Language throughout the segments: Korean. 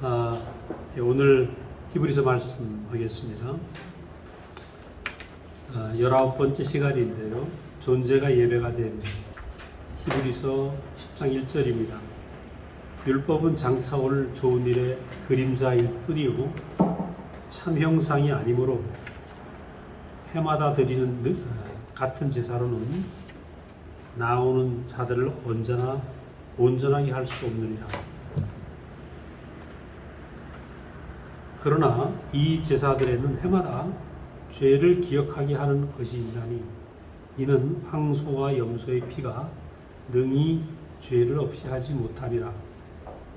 오늘 히브리서 말씀하겠습니다. 19번째 시간인데요. 존재가 예배가 된 히브리서 10장 1절입니다. 율법은 장차 올 좋은 일의 그림자일 뿐이요 참 형상이 아니므로 해마다 드리는 같은 제사로는 나오는 자들을 언제나 온전하게 할 수 없느니라. 그러나 이 제사들에는 해마다 죄를 기억하게 하는 것이 있나니 이는 황소와 염소의 피가 능히 죄를 없이 하지 못하리라.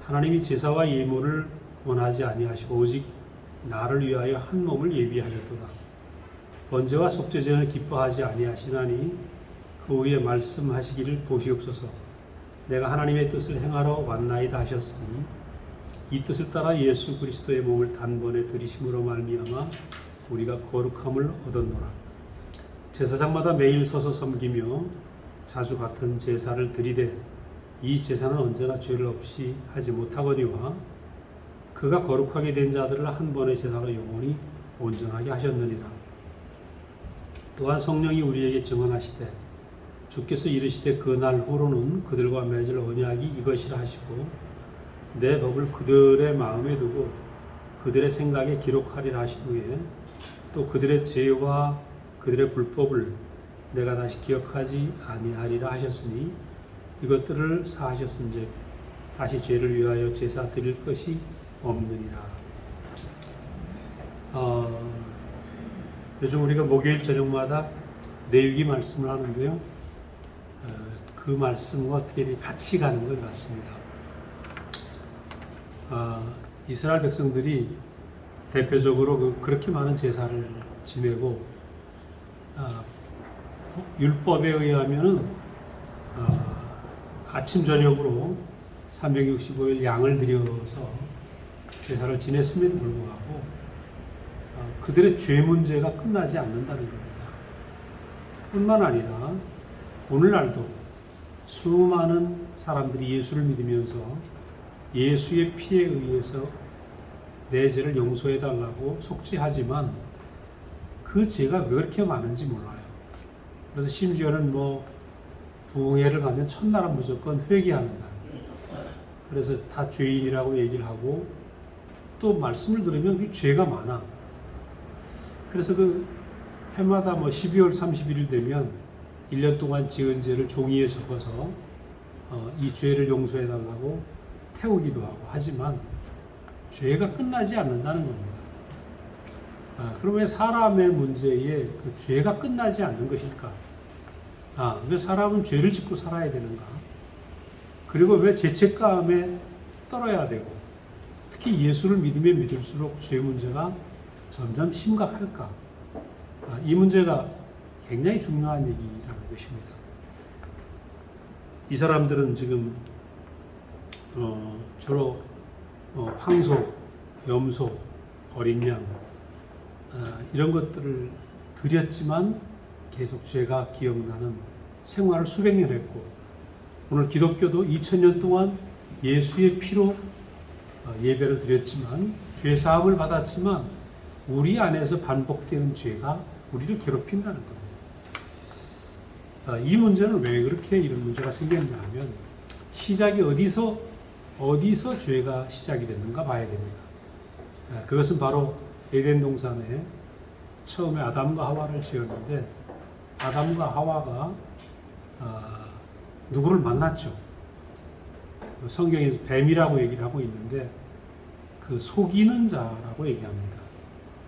하나님이 제사와 예물을 원하지 아니하시고 오직 나를 위하여 한 몸을 예비하셨도다. 번제와 속죄제는 기뻐하지 아니하시나니 그 후에 말씀하시기를 보시옵소서. 내가 하나님의 뜻을 행하러 왔나이다 하셨으니 이 뜻을 따라 예수 그리스도의 몸을 단번에 들이심으로 말미암아 우리가 거룩함을 얻었노라. 제사장마다 매일 서서 섬기며 자주 같은 제사를 드리되 이 제사는 언제나 죄를 없이 하지 못하거니와 그가 거룩하게 된 자들을 한 번의 제사로 영원히 온전하게 하셨느니라. 또한 성령이 우리에게 증언하시되 주께서 이르시되 그 날 후로는 그들과 맺을 언약이 이것이라 하시고 내 법을 그들의 마음에 두고 그들의 생각에 기록하리라 하신 후에 또 그들의 죄와 그들의 불법을 내가 다시 기억하지 아니하리라 하셨으니 이것들을 사하셨은즉 다시 죄를 위하여 제사 드릴 것이 없느니라. 요즘 우리가 목요일 저녁마다 내위기 말씀을 하는데요. 그 말씀과 어떻게 같이 가는 것 같습니다. 이스라엘 백성들이 대표적으로 그렇게 많은 제사를 지내고 율법에 의하면은 아침 저녁으로 365일 양을 드려서 제사를 지냈음에도 불구하고 그들의 죄 문제가 끝나지 않는다는 겁니다. 뿐만 아니라 오늘날도 수많은 사람들이 예수를 믿으면서 예수의 피에 의해서 내 죄를 용서해 달라고 속죄하지만 그 죄가 왜 그렇게 많은지 몰라요. 그래서 심지어는 부흥회를 가면 첫날은 무조건 회개하는 날. 그래서 다 죄인이라고 얘기를 하고 또 말씀을 들으면 그 죄가 많아. 그래서 그 해마다 12월 31일 되면 1년 동안 지은 죄를 종이에 적어서 이 죄를 용서해 달라고 태우기도 하고 하지만 죄가 끝나지 않는다는 겁니다. 그럼 왜 사람의 문제에 그 죄가 끝나지 않는 것일까? 왜 사람은 죄를 짓고 살아야 되는가? 그리고 왜 죄책감에 떨어야 되고 특히 예수를 믿으면 믿을수록 죄 문제가 점점 심각할까? 이 문제가 굉장히 중요한 얘기라는 것입니다. 이 사람들은 지금 주로 황소, 염소, 어린 양 이런 것들을 드렸지만 계속 죄가 기억나는 생활을 수백 년 했고 오늘 기독교도 2000년 동안 예수의 피로 예배를 드렸지만 죄 사함을 받았지만 우리 안에서 반복되는 죄가 우리를 괴롭힌다는 겁니다. 이 문제는 왜 그렇게 이런 문제가 생겼냐 하면 시작이 어디서 죄가 시작이 됐는가 봐야 됩니다. 그것은 바로 에덴 동산에 처음에 아담과 하와를 지었는데 아담과 하와가 누구를 만났죠. 성경에서 뱀이라고 얘기를 하고 있는데 그 속이는 자라고 얘기합니다.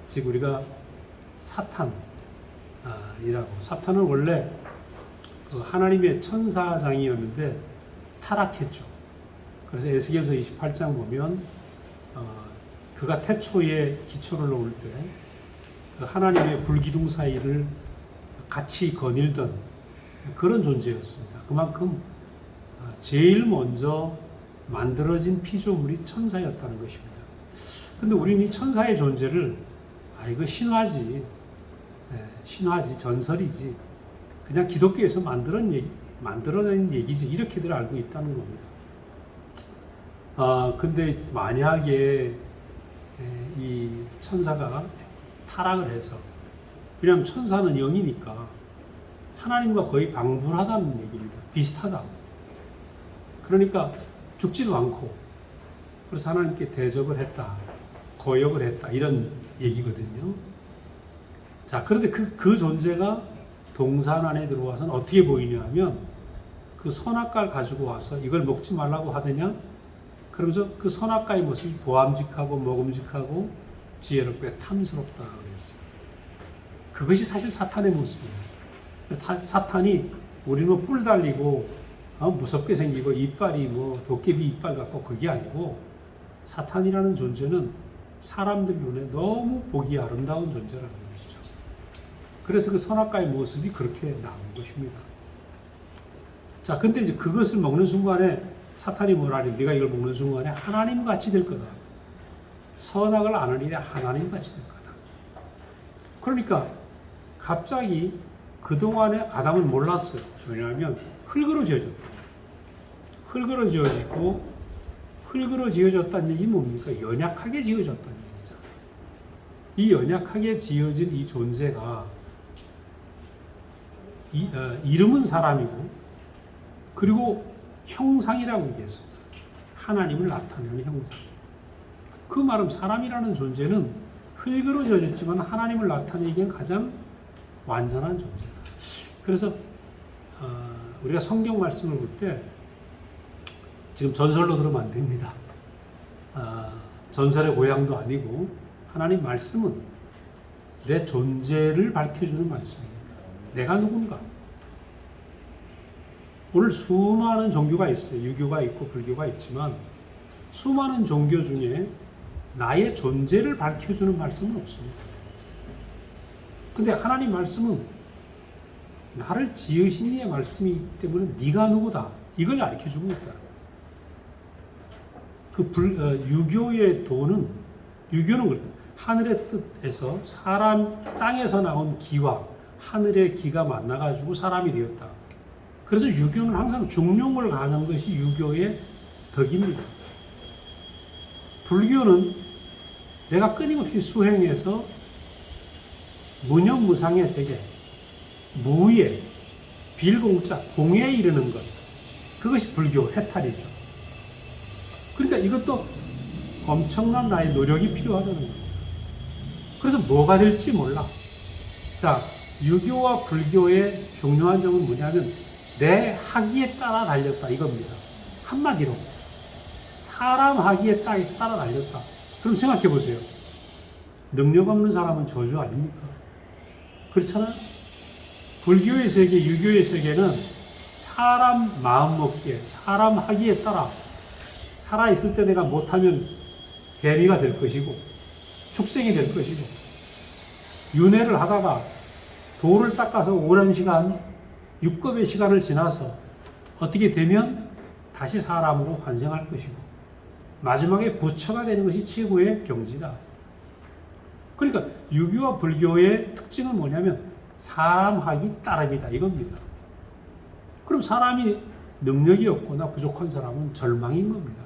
즉 우리가 사탄이라고. 사탄은 원래 그 하나님의 천사장이었는데 타락했죠. 그래서 에스겔서 28장 보면 그가 태초에 기초를 놓을 때 그 하나님의 불기둥 사이를 같이 거닐던 그런 존재였습니다. 그만큼 제일 먼저 만들어진 피조물이 천사였다는 것입니다. 근데 우리는 이 천사의 존재를 이거 신화지, 신화지, 전설이지, 그냥 기독교에서 만들어낸 얘기지 이렇게들 알고 있다는 겁니다. 근데 만약에 이 천사가 타락을 해서, 왜냐하면 천사는 영이니까 하나님과 거의 방불하다는 얘기입니다. 비슷하다. 그러니까 죽지도 않고, 그래서 하나님께 대적을 했다, 거역을 했다, 이런 얘기거든요. 자, 그런데 그 존재가 동산 안에 들어와서는 어떻게 보이냐 하면, 그 선악과를 가지고 와서 이걸 먹지 말라고 하더냐? 그러면서 그 선악과의 모습이 보암직하고 먹음직하고 지혜롭고 탐스럽다 그랬어요. 그것이 사실 사탄의 모습이에요. 사탄이 우리는 뭐 뿔 달리고 무섭게 생기고 이빨이 뭐 도깨비 이빨 같고 그게 아니고, 사탄이라는 존재는 사람들 눈에 너무 보기 아름다운 존재라는 것이죠. 그래서 그 선악과의 모습이 그렇게 나온 것입니다. 자, 근데 이제 그것을 먹는 순간에 사탄이 뭐라니, 네가 이걸 먹는 순간에 하나님 같이 될 거다. 선악을 아느니 하나님 같이 될 거다. 그러니까 갑자기 그동안에 아담은 몰랐어요. 왜냐하면 흙으로 지어졌다. 흙으로 지어지고, 흙으로 지어졌다는 얘기 뭡니까? 연약하게 지어졌다는 얘기죠. 이 연약하게 지어진 이 존재가 이름은 사람이고, 그리고 형상이라고 얘기했습니다. 하나님을 나타내는 형상. 그 말은 사람이라는 존재는 흙으로 지어졌지만 하나님을 나타내기엔 가장 완전한 존재다. 그래서 우리가 성경 말씀을 볼 때 지금 전설로 들으면 안 됩니다. 전설의 고향도 아니고, 하나님 말씀은 내 존재를 밝혀주는 말씀입니다. 내가 누군가. 오늘 수많은 종교가 있어요. 유교가 있고 불교가 있지만 수많은 종교 중에 나의 존재를 밝혀주는 말씀은 없습니다. 근데 하나님 말씀은 나를 지으신 이의 말씀이기 때문에 네가 누구다, 이걸 가르쳐주고 있다. 유교의 도는, 유교는 하늘의 뜻에서 땅에서 나온 기와 하늘의 기가 만나가지고 사람이 되었다. 그래서 유교는 항상 중용을 가는 것이 유교의 덕입니다. 불교는 내가 끊임없이 수행해서 무념무상의 세계, 무예, 빌공짜, 공예에 이르는 것, 그것이 불교 해탈이죠. 그러니까 이것도 엄청난 나의 노력이 필요하다는 거예요. 그래서 뭐가 될지 몰라. 자, 유교와 불교의 중요한 점은 뭐냐면 내 학위에 따라 달렸다, 이겁니다. 한마디로 사람 학위에 따라 달렸다. 그럼 생각해 보세요. 능력 없는 사람은 저주 아닙니까? 그렇잖아요. 불교의 세계, 유교의 세계는 사람 마음 먹기에, 사람 학위에 따라 살아있을 때 내가 못하면 개미가 될 것이고 축생이 될 것이고, 윤회를 하다가 돌을 닦아서 오랜 시간, 6급의 시간을 지나서 어떻게 되면 다시 사람으로 환생할 것이고, 마지막에 부처가 되는 것이 최고의 경지다. 그러니까 유교와 불교의 특징은 뭐냐면 사람하기 따름이다, 이겁니다. 그럼 사람이 능력이 없거나 부족한 사람은 절망인 겁니다.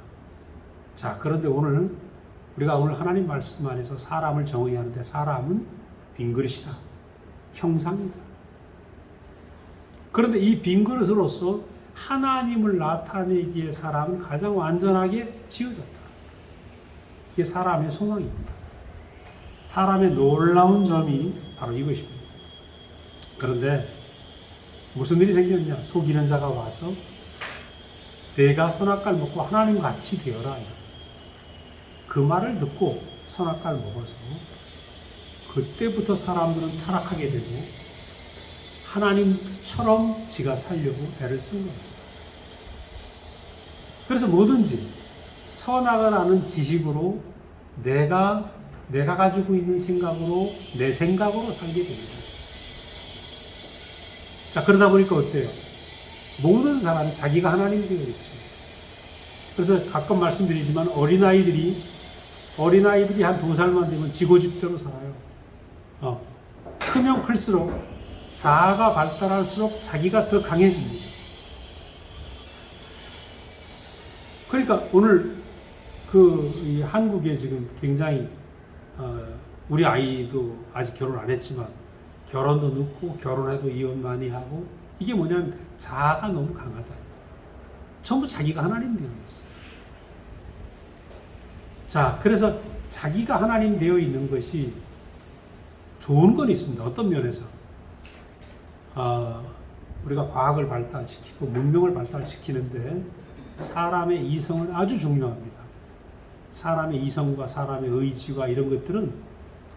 자, 그런데 우리가 오늘 하나님 말씀 안에서 사람을 정의하는데, 사람은 빈 그릇이다, 형상이다. 그런데 이 빈 그릇으로서 하나님을 나타내기에 사람은 가장 완전하게 지어졌다. 이게 사람의 소망입니다. 사람의 놀라운 점이 바로 이것입니다. 그런데 무슨 일이 생겼냐? 속이는 자가 와서 내가 선악과를 먹고 하나님 같이 되어라. 그 말을 듣고 선악과를 먹어서 그때부터 사람들은 타락하게 되고 하나님처럼 지가 살려고 애를 쓴 겁니다. 그래서 뭐든지 선악을 아는 지식으로 내가 가지고 있는 생각으로, 내 생각으로 살게 됩니다. 자, 그러다 보니까 어때요? 모든 사람이 자기가 하나님 되어 있습니다. 그래서 가끔 말씀드리지만 어린아이들이 한 2살만 되면 지고집대로 살아요. 크면 클수록, 자아가 발달할수록 자기가 더 강해집니다. 그러니까 오늘 이 한국에 지금 굉장히 우리 아이도 아직 결혼 안 했지만 결혼도 늦고 결혼해도 이혼 많이 하고 이게 뭐냐면 자아가 너무 강하다. 전부 자기가 하나님 되어 있어. 자, 그래서 자기가 하나님 되어 있는 것이 좋은 건 있습니다. 어떤 면에서 우리가 과학을 발달시키고 문명을 발달시키는데 사람의 이성은 아주 중요합니다. 사람의 이성과 사람의 의지와 이런 것들은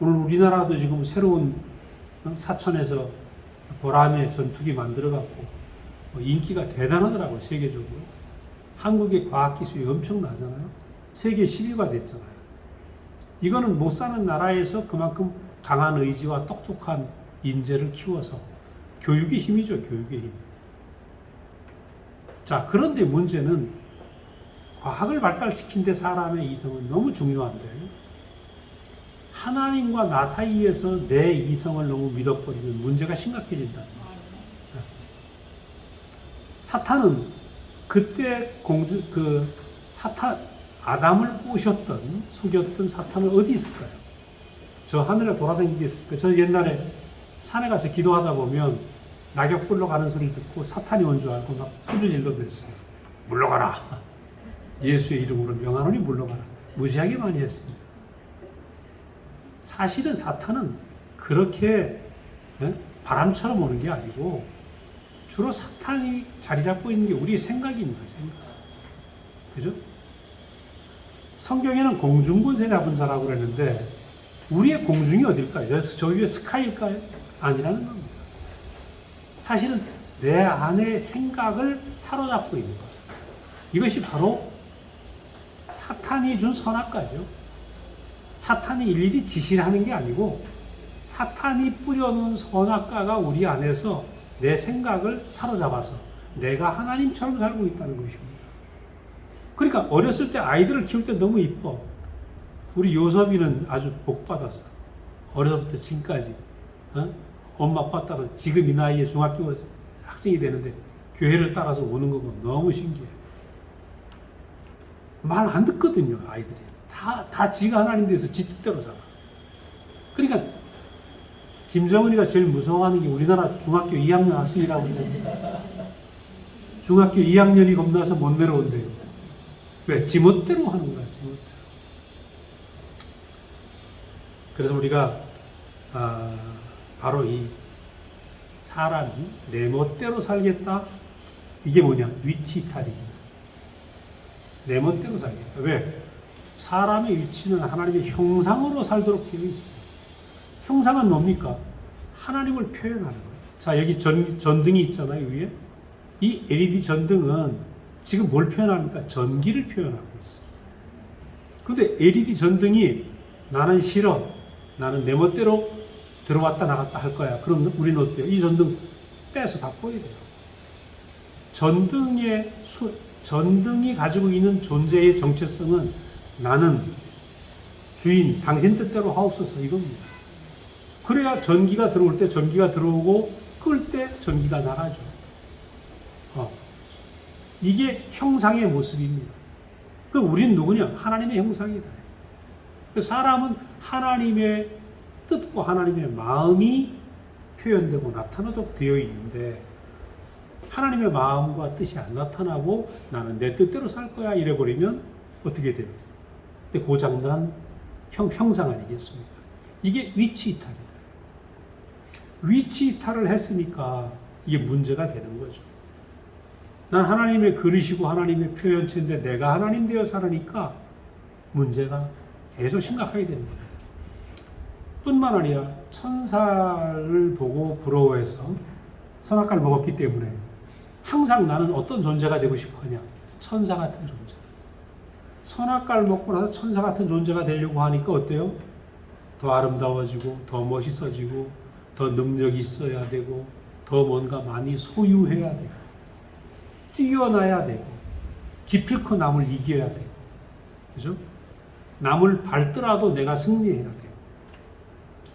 오늘 우리나라도 지금 새로운 사천에서 보람의 전투기 만들어갖고 인기가 대단하더라고요. 세계적으로. 한국의 과학기술이 엄청나잖아요. 세계 10위가 됐잖아요. 이거는 못 사는 나라에서 그만큼 강한 의지와 똑똑한 인재를 키워서 교육의 힘이죠. 교육의 힘. 자, 그런데 문제는 과학을 발달시킨 데 사람의 이성은 너무 중요한데 하나님과 나 사이에서 내 이성을 너무 믿어버리면 문제가 심각해진다. 사탄은 그때 아담을 꼬셨던, 속였던 사탄은 어디 있을까요? 저 하늘에 돌아다니겠을까요? 저 옛날에 산에 가서 기도하다 보면 낙엽 굴러가는 소리를 듣고 사탄이 온 줄 알고 막 소리 질러댔어요. 물러가라. 예수의 이름으로 명하노니 물러가라. 무지하게 많이 했습니다. 사실은 사탄은 그렇게 바람처럼 오는 게 아니고 주로 사탄이 자리 잡고 있는 게 우리의 생각입니다. 생각. 그죠? 성경에는 공중권세 잡은 자라고 그랬는데 우리의 공중이 어딜까요? 저 위에 스카이일까요? 아니라는 겁니다. 사실은 내 안의 생각을 사로잡고 있는 거예요. 이것이 바로 사탄이 준 선악과죠. 사탄이 일일이 지시를 하는 게 아니고 사탄이 뿌려놓은 선악과가 우리 안에서 내 생각을 사로잡아서 내가 하나님처럼 살고 있다는 것입니다. 그러니까 어렸을 때 아이들을 키울 때 너무 이뻐. 우리 요섭이는 아주 복 받았어. 어려서부터 지금까지 엄마 아빠 따라 지금 이 나이에 중학교 학생이 되는데 교회를 따라서 오는 거 보면 너무 신기해. 말 안 듣거든요, 아이들이. 다 지가 하나님 돼서 지 뜻대로 살아. 그러니까 김정은이가 제일 무서워하는 게 우리나라 중학교 2학년 학생이라고 그러잖아요. 중학교 2학년이 겁나서 못 내려온대요. 왜? 지멋대로 하는 거야, 지멋대로. 그래서 우리가 바로 이 사람이 내 멋대로 살겠다. 이게 뭐냐? 위치 이탈입니다. 내 멋대로 살겠다. 왜? 사람의 위치는 하나님의 형상으로 살도록 되어 있습니다. 형상은 뭡니까? 하나님을 표현하는 거예요. 자, 여기 전등이 있잖아요, 위에. 이 LED 전등은 지금 뭘 표현합니까? 전기를 표현하고 있어요. 근데 LED 전등이 나는 싫어. 나는 내 멋대로 들어왔다 나갔다 할 거야. 그럼 우리는 어때요? 이 전등 빼서 바꿔야 돼요. 전등이 가지고 있는 존재의 정체성은 나는 주인, 당신 뜻대로 하옵소서 이겁니다. 그래야 전기가 들어올 때 전기가 들어오고 끌 때 전기가 나가죠. 이게 형상의 모습입니다. 그럼 우리는 누구냐? 하나님의 형상이다. 사람은 하나님의 뜻과 하나님의 마음이 표현되고 나타나도록 되어 있는데 하나님의 마음과 뜻이 안 나타나고 나는 내 뜻대로 살 거야 이래버리면 어떻게 돼요? 근데 고장난 형상 아니겠습니까? 이게 위치 이탈이다. 위치 이탈을 했으니까 이게 문제가 되는 거죠. 난 하나님의 그릇이고 하나님의 표현체인데 내가 하나님 되어 살으니까 문제가 계속 심각하게 되는 겁니다. 뿐만 아니라 천사를 보고 부러워해서 선악과를 먹었기 때문에 항상 나는 어떤 존재가 되고 싶어 하냐? 천사 같은 존재. 선악과를 먹고 나서 천사 같은 존재가 되려고 하니까 어때요? 더 아름다워지고 더 멋있어지고 더 능력이 있어야 되고 더 뭔가 많이 소유해야 되고 뛰어나야 되고 기필코 남을 이겨야 되고 그죠? 남을 밟더라도 내가 승리해야 돼요.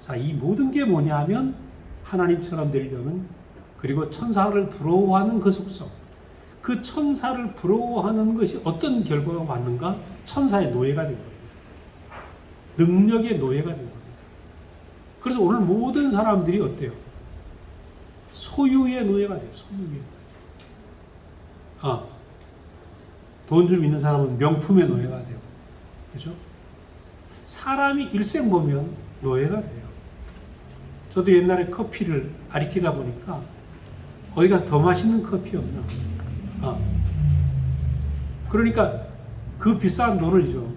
자, 이 모든 게 뭐냐면 하나님처럼 되려는 그리고 천사를 부러워하는 그 속성. 그 천사를 부러워하는 것이 어떤 결과가 왔는가? 천사의 노예가 된 겁니다. 능력의 노예가 된 겁니다. 그래서 오늘 모든 사람들이 어때요? 소유의 노예가 돼요. 소유의. 돈 좀 있는 사람은 명품의 노예가 돼요. 그죠? 사람이 일생 보면 노예가 돼요. 저도 옛날에 커피를 아리키다 보니까 어디 가서 더 맛있는 커피 없나? 그러니까 그 비싼 돈을죠.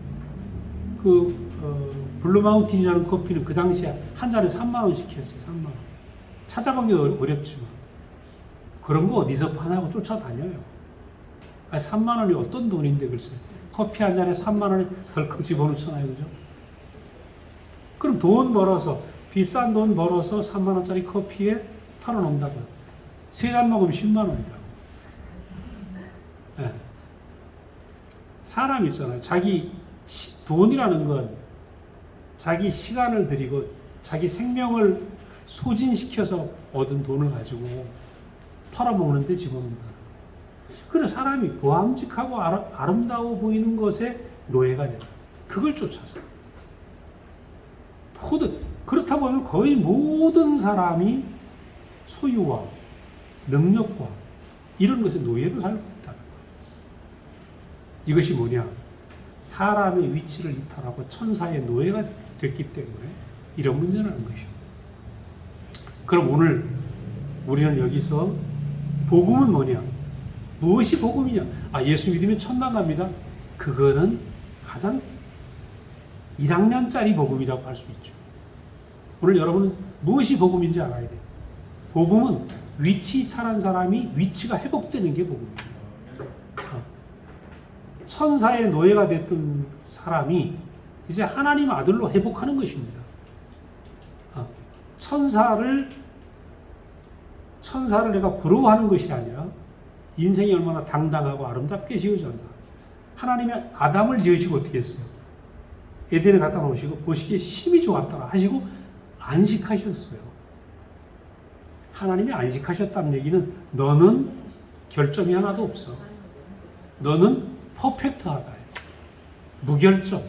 블루마운틴이라는 커피는 그 당시에 한 잔에 3만 원씩 했어요. 3만 원. 찾아보기 어렵지만 그런 거 어디서 파냐고 쫓아다녀요. 3만 원이 어떤 돈인데 글쎄. 커피 한 잔에 3만 원이 덜컥 집어넣잖아요. 그죠? 그럼 돈 벌어서 비싼 돈 벌어서 3만 원짜리 커피에 털어놓는다고요. 3잔 먹으면 10만 원이라고. 네. 사람 있잖아요. 자기 돈이라는 건 자기 시간을 들이고 자기 생명을 소진시켜서 얻은 돈을 가지고 털어먹는 데 집어넣는다. 그래서 사람이 보암직하고 아름다워 보이는 것에 노예가 된다. 그걸 쫓아서. 그렇다 보면 거의 모든 사람이 소유와 능력과 이런 것에 노예로 살고 있다는 거예요. 이것이 뭐냐? 사람의 위치를 이탈하고 천사의 노예가 됐기 때문에 이런 문제라는 것이죠. 그럼 오늘 우리는 여기서 복음은 뭐냐? 무엇이 복음이냐? 예수 믿으면 천당 갑니다. 그거는 가장 1학년짜리 복음이라고 할 수 있죠. 오늘 여러분은 무엇이 복음인지 알아야 돼요. 복음은 위치 이탈한 사람이 위치가 회복되는 게 복음입니다. 천사의 노예가 됐던 사람이 이제 하나님 아들로 회복하는 것입니다. 천사를 내가 부러워하는 것이 아니라 인생이 얼마나 당당하고 아름답게 지어졌나. 하나님이 아담을 지으시고 어떻게 했어요? 에덴에 갖다 놓으시고 보시기에 심히 좋았더라 하시고 안식하셨어요. 하나님이 안식하셨다는 얘기는 너는 결점이 하나도 없어. 너는 퍼펙트하다. 무결점.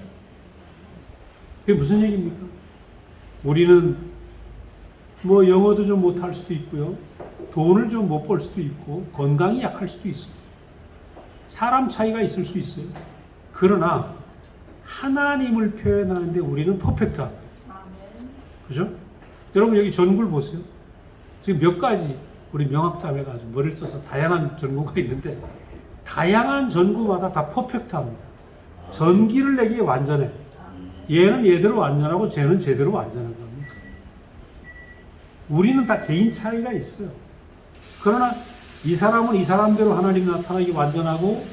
그게 무슨 얘기입니까? 우리는 뭐 영어도 좀 못할 수도 있고요. 돈을 좀 못 벌 수도 있고 건강이 약할 수도 있어요. 사람 차이가 있을 수 있어요. 그러나 하나님을 표현하는데 우리는 퍼펙트하다. 그죠? 여러분 여기 전구를 보세요. 지금 몇 가지 우리 명학자매가 아주 머리를 써서 다양한 전구가 있는데 다양한 전구마다 다 퍼펙트합니다. 전기를 내기에 완전해. 얘는 얘대로 완전하고 쟤는 제대로 완전한 겁니다. 우리는 다 개인 차이가 있어요. 그러나 이 사람은 이 사람대로 하나님 나타나기 완전하고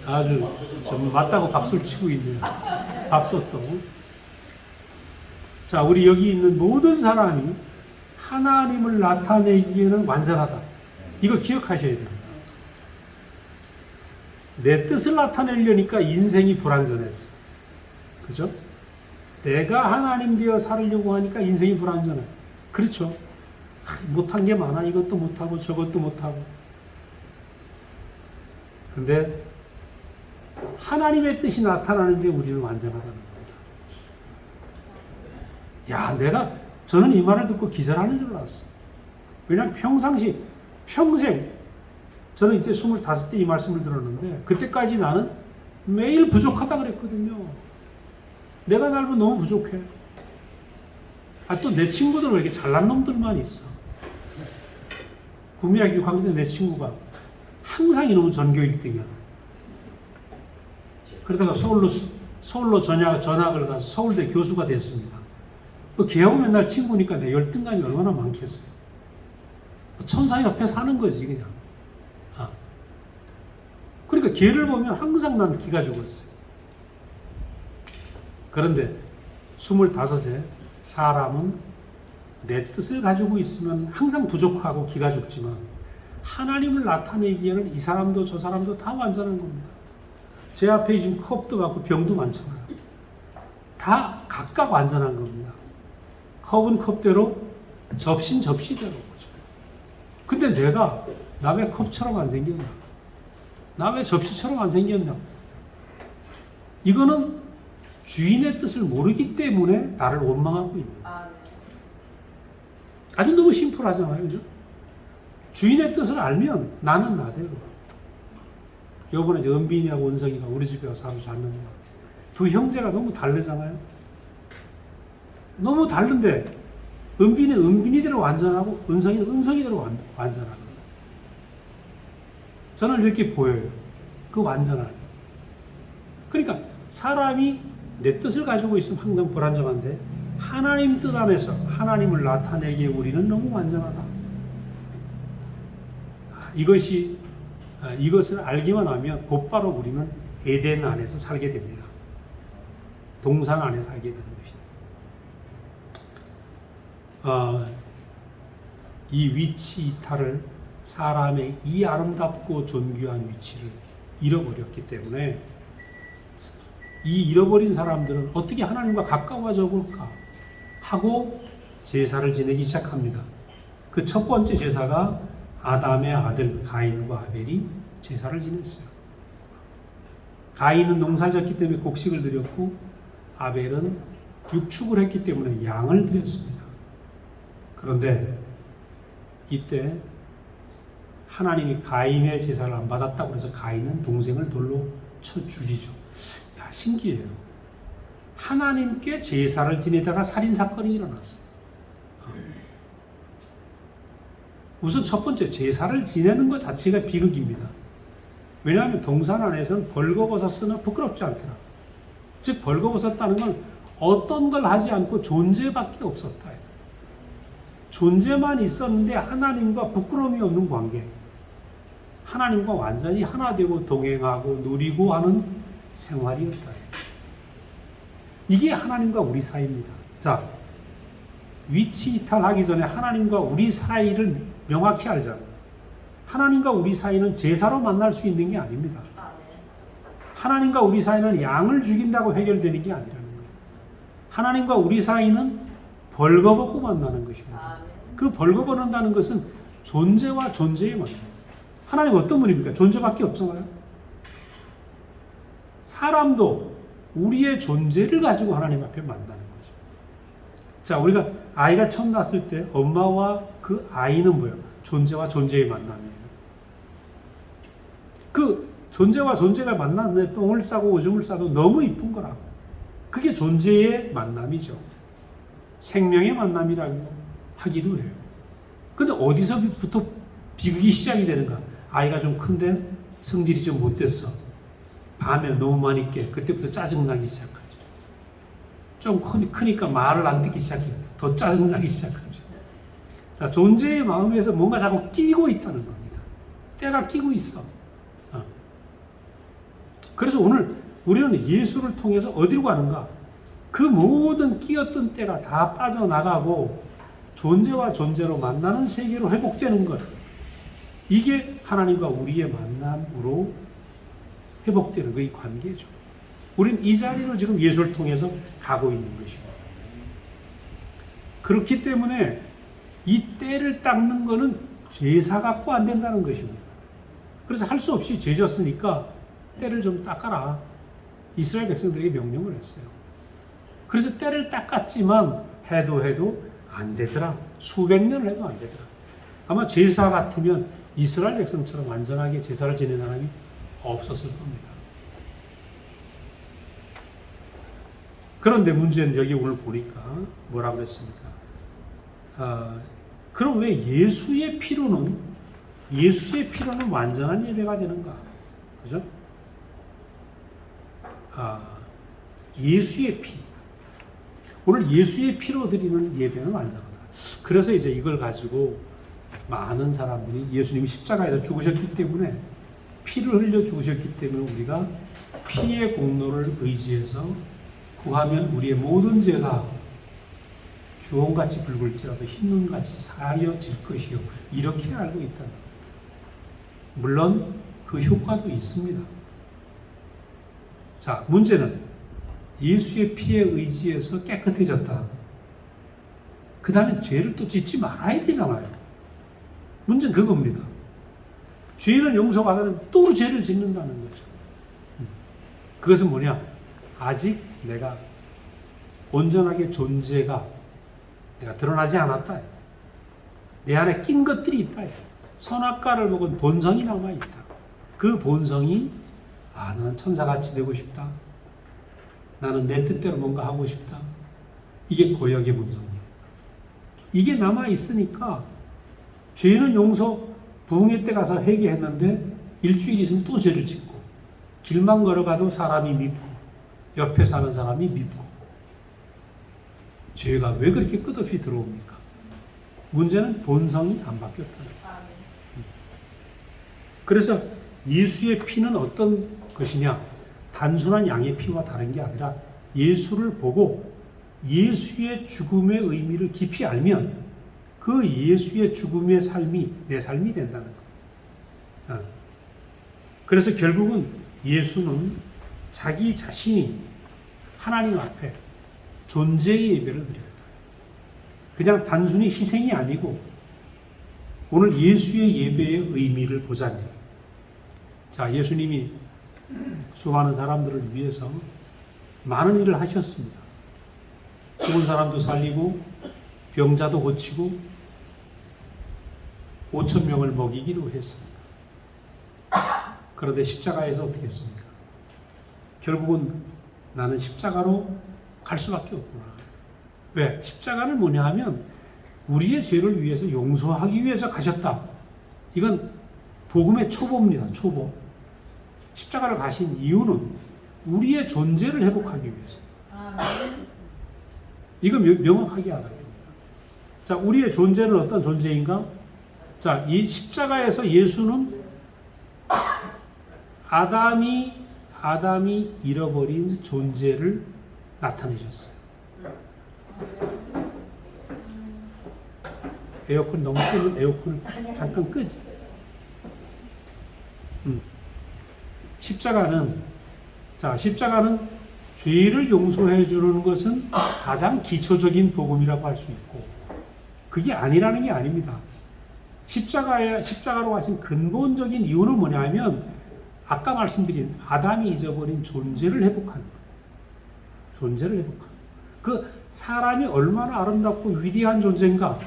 아주 정말 맞다고 박수를 치고 있네요. 박수도. 자, 우리 여기 있는 모든 사람이 하나님을 나타내기에는 완전하다. 이거 기억하셔야 됩니다. 내 뜻을 나타내려니까 인생이 불완전했어. 그죠? 내가 하나님 되어 살려고 하니까 인생이 불완전해. 그렇죠? 못한 게 많아. 이것도 못하고 저것도 못하고. 근데 하나님의 뜻이 나타나는데 우리는 완전하다는 겁니다. 저는 이 말을 듣고 기절하는 줄 알았어요. 왜냐하면 평생, 저는 이때 25대 이 말씀을 들었는데, 그때까지 나는 매일 부족하다 그랬거든요. 내가 살면 너무 부족해. 또 내 친구들은 왜 이렇게 잘난 놈들만 있어. 구미학교 강의때 내 친구가 항상 이놈은 전교 1등이야. 그러다가 서울로 전학을 가서 서울대 교수가 됐습니다. 걔하고 맨날 친구니까 내 열등감이 얼마나 많겠어요. 천사 옆에 사는 거지, 그냥. 그러니까 걔를 보면 항상 난 기가 죽었어요. 그런데 25세 사람은 내 뜻을 가지고 있으면 항상 부족하고 기가 죽지만 하나님을 나타내기에는 이 사람도 저 사람도 다 완전한 겁니다. 제 앞에 지금 컵도 많고 병도 많잖아요. 다 각각 완전한 겁니다. 컵은 컵대로, 접시는 접시대로. 근데 내가 남의 컵처럼 안 생겼나? 나 왜 접시처럼 안 생겼냐? 이거는 주인의 뜻을 모르기 때문에 나를 원망하고 있는 거예요. 아주 너무 심플하잖아요. 그죠? 주인의 뜻을 알면 나는 나대로. 요번에 은빈이하고 은성이가 우리 집에 와서 하루 잤는데 두 형제가 너무 다르잖아요. 너무 다른데 은빈이는 은빈이대로 완전하고 은성이는 은성이대로 완전하고 저는 이렇게 보여요. 그 완전함이. 그러니까 사람이 내 뜻을 가지고 있으면 항상 불안정한데 하나님 뜻 안에서 하나님을 나타내기에 우리는 너무 완전하다. 이것을 알기만 하면 곧바로 우리는 에덴 안에서 살게 됩니다. 동산 안에 살게 되는 것입니다. 이 위치 이탈을 사람의 이 아름답고 존귀한 위치를 잃어버렸기 때문에 이 잃어버린 사람들은 어떻게 하나님과 가까워져 볼까 하고 제사를 지내기 시작합니다. 그 첫 번째 제사가 아담의 아들 가인과 아벨이 제사를 지냈어요. 가인은 농사를 졌기 때문에 곡식을 드렸고 아벨은 육축을 했기 때문에 양을 드렸습니다. 그런데 이때 하나님이 가인의 제사를 안 받았다고 해서 가인은 동생을 돌로 쳐 죽이죠. 야, 신기해요. 하나님께 제사를 지내다가 살인사건이 일어났어요. 우선 첫 번째 제사를 지내는 것 자체가 비극입니다. 왜냐하면 동산 안에서는 벌거벗었으나 부끄럽지 않더라. 즉 벌거벗었다는 건 어떤 걸 하지 않고 존재밖에 없었다. 존재만 있었는데 하나님과 부끄러움이 없는 관계. 하나님과 완전히 하나 되고 동행하고 누리고 하는 생활이었다. 이게 하나님과 우리 사이입니다. 자, 위치 이탈하기 전에 하나님과 우리 사이를 명확히 알자. 하나님과 우리 사이는 제사로 만날 수 있는 게 아닙니다. 하나님과 우리 사이는 양을 죽인다고 해결되는 게 아니라는 거예요. 하나님과 우리 사이는 벌거벗고 만나는 것입니다. 그 벌거벗는다는 것은 존재와 존재의 만남. 하나님 어떤 분입니까? 존재밖에 없잖아요. 사람도 우리의 존재를 가지고 하나님 앞에 만나는 거죠. 자, 우리가 아이가 처음 낳았을 때 엄마와 그 아이는 뭐예요? 존재와 존재의 만남이에요. 그 존재와 존재가 만났는데 똥을 싸고 오줌을 싸도 너무 이쁜 거라고. 그게 존재의 만남이죠. 생명의 만남이라고 하기도 해요. 근데 어디서부터 비극이 시작이 되는가? 아이가 좀 큰데 성질이 좀 못됐어. 밤에 너무 많이 깨. 그때부터 짜증나기 시작하죠. 좀 크니까 말을 안 듣기 시작해요. 더 짜증나기 시작하죠. 자, 존재의 마음에서 뭔가 자꾸 끼고 있다는 겁니다. 때가 끼고 있어. 그래서 오늘 우리는 예수를 통해서 어디로 가는가? 그 모든 끼었던 때가 다 빠져나가고 존재와 존재로 만나는 세계로 회복되는 것. 이게 하나님과 우리의 만남으로 회복되는 그 관계죠. 우리는 이 자리로 지금 예수를 통해서 가고 있는 것입니다. 그렇기 때문에 이 때를 닦는 것은 제사 갖고 안 된다는 것입니다. 그래서 할 수 없이 죄 졌으니까 때를 좀 닦아라. 이스라엘 백성들에게 명령을 했어요. 그래서 때를 닦았지만 해도 안 되더라. 수백 년을 해도 안 되더라. 아마 제사 같으면 이스라엘 백성처럼 완전하게 제사를 지내는 사람이 없었을 겁니다. 그런데 문제는 여기 오늘 보니까 뭐라고 그랬습니까? 그럼 왜 예수의 피로는 완전한 예배가 되는가? 그죠? 예수의 피. 오늘 예수의 피로 드리는 예배는 완전하다. 그래서 이제 이걸 가지고 많은 사람들이 예수님이 십자가에서 죽으셨기 때문에 피를 흘려 죽으셨기 때문에 우리가 피의 공로를 의지해서 구하면 우리의 모든 죄가 주홍같이 붉을지라도 흰눈같이 사여질 것이요. 이렇게 알고 있다. 물론 그 효과도 있습니다. 자, 문제는 예수의 피에 의지해서 깨끗해졌다. 그 다음에 죄를 또 짓지 말아야 되잖아요. 문제는 그겁니다. 죄는 용서받았는데 또 죄를 짓는다는 거죠. 그것은 뭐냐? 아직 내가 온전하게 존재가 내가 드러나지 않았다. 내 안에 낀 것들이 있다. 선악과를 먹은 본성이 남아있다. 그 본성이 나는 천사같이 되고 싶다. 나는 내 뜻대로 뭔가 하고 싶다. 이게 고역의 본성이에요. 이게 남아있으니까 죄는 용서 부흥회 때 가서 회개했는데 일주일 있으면 또 죄를 짓고 길만 걸어가도 사람이 밉고 옆에 사는 사람이 밉고 죄가 왜 그렇게 끝없이 들어옵니까? 문제는 본성이 안 바뀌었다는 거예요. 그래서 예수의 피는 어떤 것이냐? 단순한 양의 피와 다른 게 아니라 예수를 보고 예수의 죽음의 의미를 깊이 알면 그 예수의 죽음의 삶이 내 삶이 된다는 거예요. 그래서 결국은 예수는 자기 자신이 하나님 앞에 존재의 예배를 드려요. 그냥 단순히 희생이 아니고 오늘 예수의 예배의 의미를 보자니. 자, 예수님이 수많은 사람들을 위해서 많은 일을 하셨습니다. 죽은 사람도 살리고 병자도 고치고 5천 명을 먹이기로 했습니다. 그런데 십자가에서 어떻게 했습니까? 결국은 나는 십자가로 갈 수밖에 없구나. 왜? 십자가는 뭐냐 하면 우리의 죄를 위해서 용서하기 위해서 가셨다. 이건 복음의 초보입니다. 초보. 십자가를 가신 이유는 우리의 존재를 회복하기 위해서. 이거 명확하게 알아야 됩니다. 자, 우리의 존재는 어떤 존재인가? 자, 이 십자가에서 예수는 아담이 잃어버린 존재를 나타내셨어요. 에어컨 너무 세면 에어컨을 잠깐 끄지. 십자가는 죄를 용서해 주는 것은 가장 기초적인 복음이라고 할 수 있고 그게 아니라는 게 아닙니다. 십자가로 하신 근본적인 이유는 뭐냐면 아까 말씀드린 아담이 잊어버린 존재를 회복하는 거예요. 존재를 회복하는 거예요. 그 사람이 얼마나 아름답고 위대한 존재인가?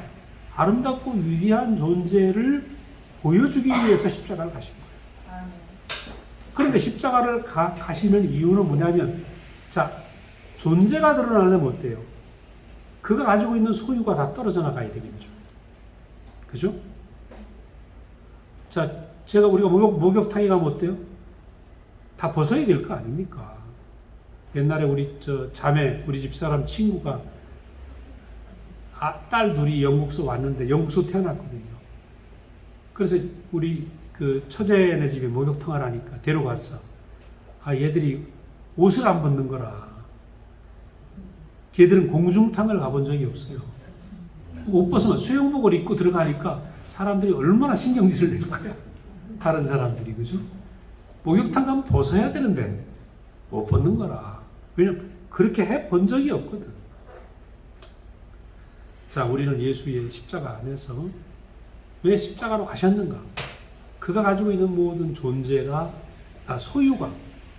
아름답고 위대한 존재를 보여주기 위해서 십자가를 가신 거예요. 그런데 십자가를 가시는 이유는 뭐냐면 자, 존재가 드러나려면 어때요? 그가 가지고 있는 소유가 다 떨어져 나가야 되겠죠. 그죠? 자, 우리가 목욕탕에 가면 어때요? 다 벗어야 될 거 아닙니까? 옛날에 우리 우리 집사람 친구가 딸 둘이 영국서 왔는데 영국서 태어났거든요. 그래서 우리 그 처제네 집에 목욕탕을 하니까 데려갔어. 얘들이 옷을 안 벗는 거라. 걔들은 공중탕을 가본 적이 없어요. 옷 벗으면 수영복을 입고 들어가니까 사람들이 얼마나 신경질을 낼 거야. 다른 사람들이, 그죠? 목욕탕 가면 벗어야 되는데 못 벗는 거라. 왜냐면 그렇게 해본 적이 없거든. 자, 우리는 예수의 십자가 안에서 왜 십자가로 가셨는가? 그가 가지고 있는 모든 존재가 소유가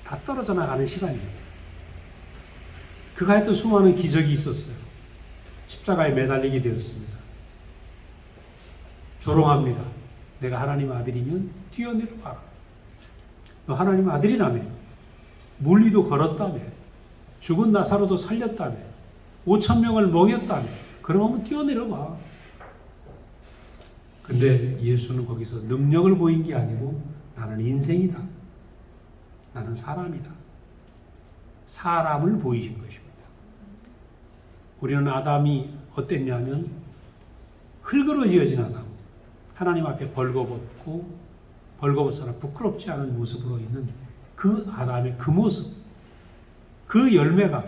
다 떨어져 나가는 시간이에요. 그가 했던 수많은 기적이 있었어요. 십자가에 매달리게 되었습니다. 조롱합니다. 내가 하나님 아들이면 뛰어내려가라. 너 하나님 아들이라며. 물리도 걸었다며. 죽은 나사로도 살렸다며. 5천 명을 먹였다며. 그러면 뛰어내려봐. 근데 예수는 거기서 능력을 보인 게 아니고 나는 인생이다. 나는 사람이다. 사람을 보이신 것입니다. 우리는 아담이 어땠냐면 흙으로 지어진 아담. 하나님 앞에 벌거벗어라 부끄럽지 않은 모습으로 있는 그 아담의 그 모습. 그 열매가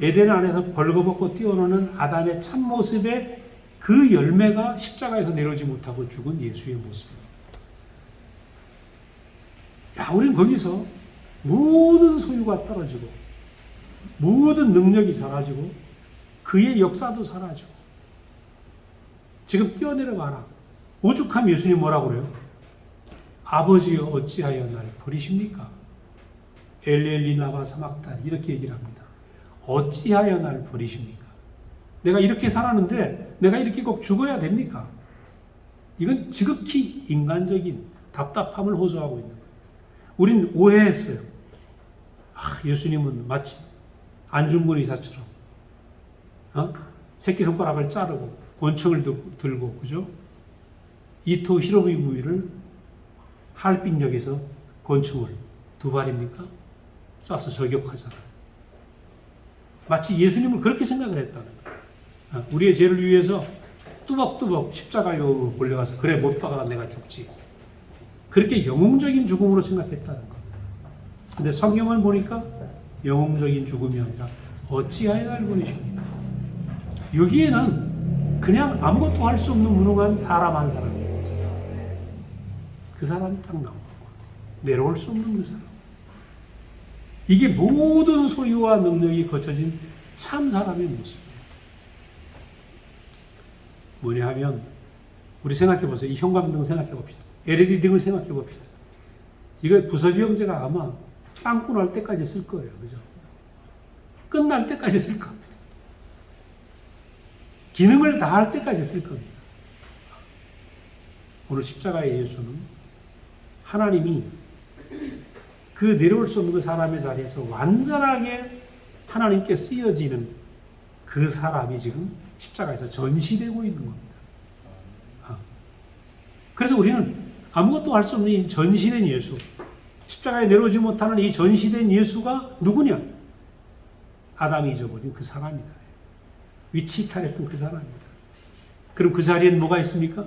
에덴 안에서 벌거벗고 뛰어노는 아담의 참모습의 그 열매가 십자가에서 내려오지 못하고 죽은 예수의 모습입니다. 우리는 거기서 모든 소유가 떨어지고 모든 능력이 사라지고 그의 역사도 사라지고 지금 뛰어내려가라. 오죽하면 예수님 뭐라고 그래요? 아버지여 어찌하여 나를 버리십니까? 엘리 라마 사막다니 이렇게 얘기를 합니다. 어찌하여 나를 버리십니까? 내가 이렇게 살았는데 내가 이렇게 꼭 죽어야 됩니까? 이건 지극히 인간적인 답답함을 호소하고 있는 거예요. 우린 오해했어요. 예수님은 마치 안중근 의사처럼 새끼손가락을 자르고 권총을 들고 그죠? 이토 히로부미를 하얼빈역에서 권총을 두 발입니까? 쏴서 저격하잖아요. 마치 예수님을 그렇게 생각을 했다는 거예요. 우리의 죄를 위해서 뚜벅뚜벅 십자가에 몰려가서 그래 못 박아 내가 죽지. 그렇게 영웅적인 죽음으로 생각했다는 겁니다. 근데 성경을 보니까 영웅적인 죽음이 아니라 어찌하여 나를 보내십니까? 여기에는 그냥 아무것도 할 수 없는 무능한 사람 한 사람, 그 사람이 딱 나오고 내려올 수 없는 그 사람. 이게 모든 소유와 능력이 거쳐진 참 사람의 모습이에요. 뭐냐 하면 우리 생각해 보세요. 이 형광등 생각해 봅시다. LED 등을 생각해 봅시다. 이거 부서비 형제가 아마 빵꾸 날 때까지 쓸 거예요. 그죠? 끝날 때까지 쓸 겁니다. 기능을 다 할 때까지 쓸 겁니다. 오늘 십자가의 예수는 하나님이 그 내려올 수 없는 그 사람의 자리에서 완전하게 하나님께 쓰여지는 그 사람이 지금 십자가에서 전시되고 있는 겁니다. 그래서 우리는 아무것도 할 수 없는 이 전시된 예수, 십자가에 내려오지 못하는 이 전시된 예수가 누구냐? 아담이 잊어버린 그 사람이다. 위치 이탈했던 그 사람이다. 그럼 그 자리엔 뭐가 있습니까?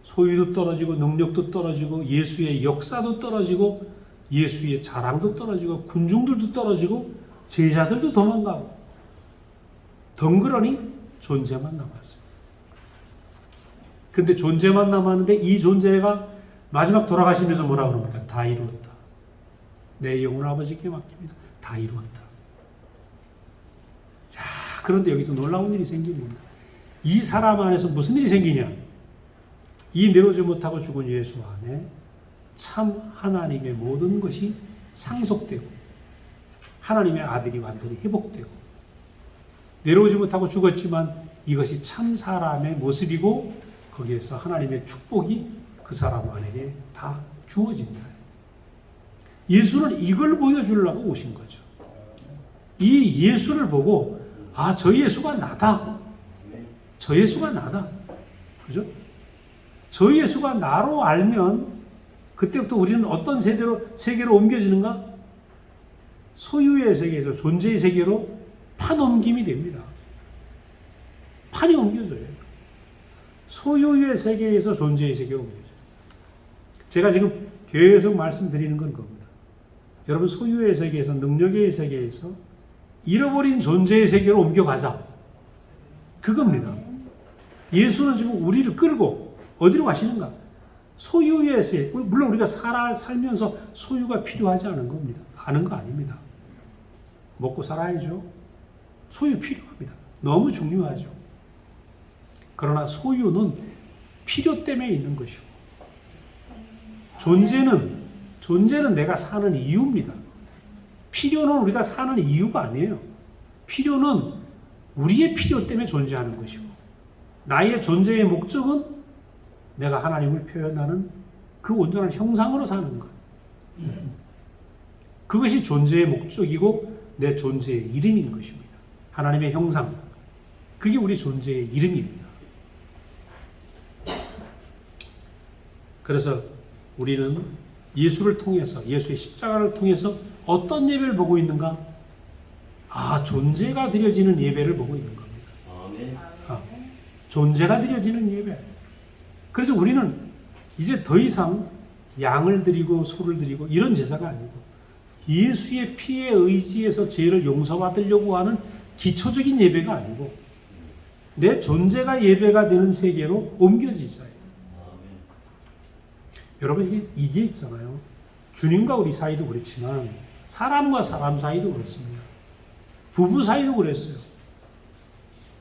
소유도 떨어지고 능력도 떨어지고 예수의 역사도 떨어지고 예수의 자랑도 떨어지고 군중들도 떨어지고 제자들도 도망가고 덩그러니 존재만 남았어요. 근데 존재만 남았는데 이 존재가 마지막 돌아가시면서 뭐라 그럽니까? 다 이루었다. 내 영혼을 아버지께 맡깁니다. 다 이루었다. 자, 그런데 여기서 놀라운 일이 생깁니다. 이 사람 안에서 무슨 일이 생기냐? 이 내려오지 못하고 죽은 예수 안에 참 하나님의 모든 것이 상속되고 하나님의 아들이 완전히 회복되고 내려오지 못하고 죽었지만 이것이 참 사람의 모습이고 거기에서 하나님의 축복이 그 사람 안에 다 주어진다. 예수는 이걸 보여주려고 오신 거죠. 이 예수를 보고 저 예수가 나다. 저 예수가 나다. 그죠? 저 예수가 나로 알면 그때부터 우리는 어떤 세계로 옮겨지는가? 소유의 세계에서 존재의 세계로 판옮김이 됩니다. 판이 옮겨져요. 소유의 세계에서 존재의 세계로 옮겨져요. 제가 지금 계속 말씀드리는 건 겁니다. 여러분 소유의 세계에서 능력의 세계에서 잃어버린 존재의 세계로 옮겨가자. 그겁니다. 예수는 지금 우리를 끌고 어디로 가시는가? 소유의 세계. 물론 우리가 살면서 소유가 필요하지 않은 겁니다. 아는 거 아닙니다. 먹고 살아야죠. 소유 필요합니다. 너무 중요하죠. 그러나 소유는 필요 때문에 있는 것이고 존재는 내가 사는 이유입니다. 필요는 우리가 사는 이유가 아니에요. 필요는 우리의 필요 때문에 존재하는 것이고 나의 존재의 목적은 내가 하나님을 표현하는 그 온전한 형상으로 사는 것. 그것이 존재의 목적이고 내 존재의 이름인 것입니다. 하나님의 형상. 그게 우리 존재의 이름입니다. 그래서 우리는 예수를 통해서 예수의 십자가를 통해서 어떤 예배를 보고 있는가? 존재가 드려지는 예배를 보고 있는 겁니다. 존재가 드려지는 예배. 그래서 우리는 이제 더 이상 양을 드리고 소를 드리고 이런 제사가 아니고 예수의 피에 의지해서 죄를 용서받으려고 하는 기초적인 예배가 아니고 내 존재가 예배가 되는 세계로 옮겨지자요. 여러분 이게 있잖아요. 주님과 우리 사이도 그렇지만 사람과 사람 사이도 그렇습니다. 부부 사이도 그랬어요.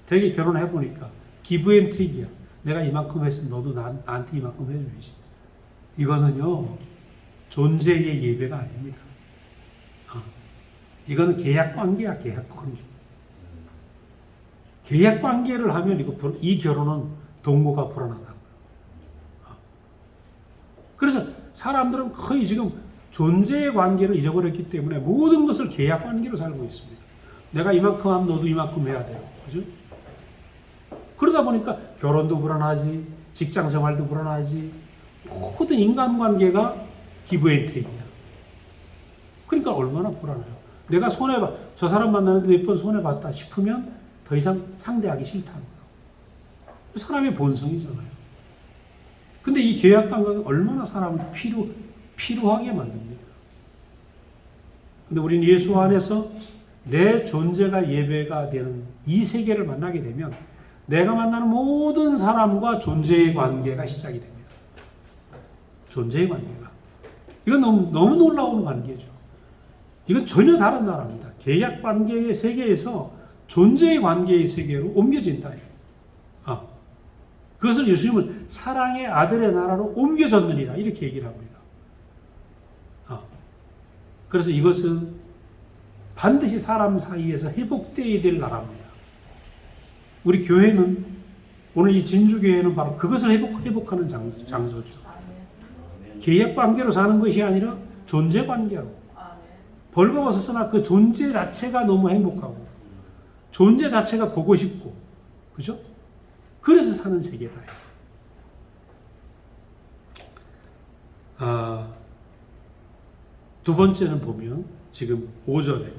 되게 결혼해보니까 기브 앤 테이크야. 내가 이만큼 했으면 너도 나한테 이만큼 해줘야지. 이거는요 존재의 예배가 아닙니다. 이거는 계약 관계야, 계약 관계. 계약 관계를 하면 이 결혼은 동거가 불안하다고요. 그래서 사람들은 거의 지금 존재의 관계를 잊어버렸기 때문에 모든 것을 계약 관계로 살고 있습니다. 내가 이만큼 하면 너도 이만큼 해야 돼요. 그죠? 그러다 보니까 결혼도 불안하지, 직장 생활도 불안하지, 모든 인간관계가 기브앤테이크야. 그러니까 얼마나 불안해요. 내가 손해봐, 저 사람 만나는데 몇 번 손해봤다 싶으면 더 이상 상대하기 싫다는 거예요. 사람의 본성이잖아요. 근데 이 계약관계가 얼마나 사람을 필요하게 만듭니까? 근데 우리는 예수 안에서 내 존재가 예배가 되는 이 세계를 만나게 되면 내가 만나는 모든 사람과 존재의 관계가 시작이 됩니다. 존재의 관계가. 이건 너무 놀라운 관계죠. 이건 전혀 다른 나라입니다. 계약 관계의 세계에서 존재의 관계의 세계로 옮겨진다. 그것을 예수님은 사랑의 아들의 나라로 옮겨졌느니라 이렇게 얘기를 합니다. 그래서 이것은 반드시 사람 사이에서 회복되어야 될 나라입니다. 우리 교회는 오늘 이 진주교회는 바로 그것을 회복하는 장소죠. 계약 관계로 사는 것이 아니라 존재 관계로. 벌거벗었으나 그 존재 자체가 너무 행복하고 존재 자체가 보고 싶고, 그죠? 그래서 사는 세계다. 두 번째는 보면 지금 5절에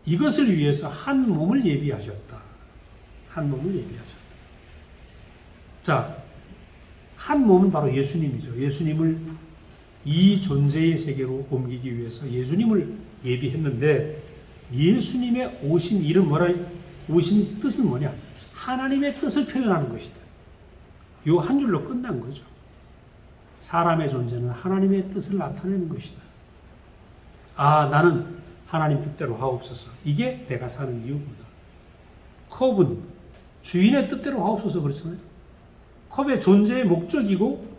이것을 위해서 한 몸을 예비하셨다. 한 몸을 예비하셨다. 자, 한 몸은 바로 예수님이죠. 예수님을 이 존재의 세계로 옮기기 위해서 예수님을 예비했는데, 예수님의 오신 일은 오신 뜻은 뭐냐? 하나님의 뜻을 표현하는 것이다. 요 한 줄로 끝난 거죠. 사람의 존재는 하나님의 뜻을 나타내는 것이다. 나는 하나님 뜻대로 하옵소서. 이게 내가 사는 이유구나. 컵은 주인의 뜻대로 하옵소서 그렇잖아요. 컵의 존재의 목적이고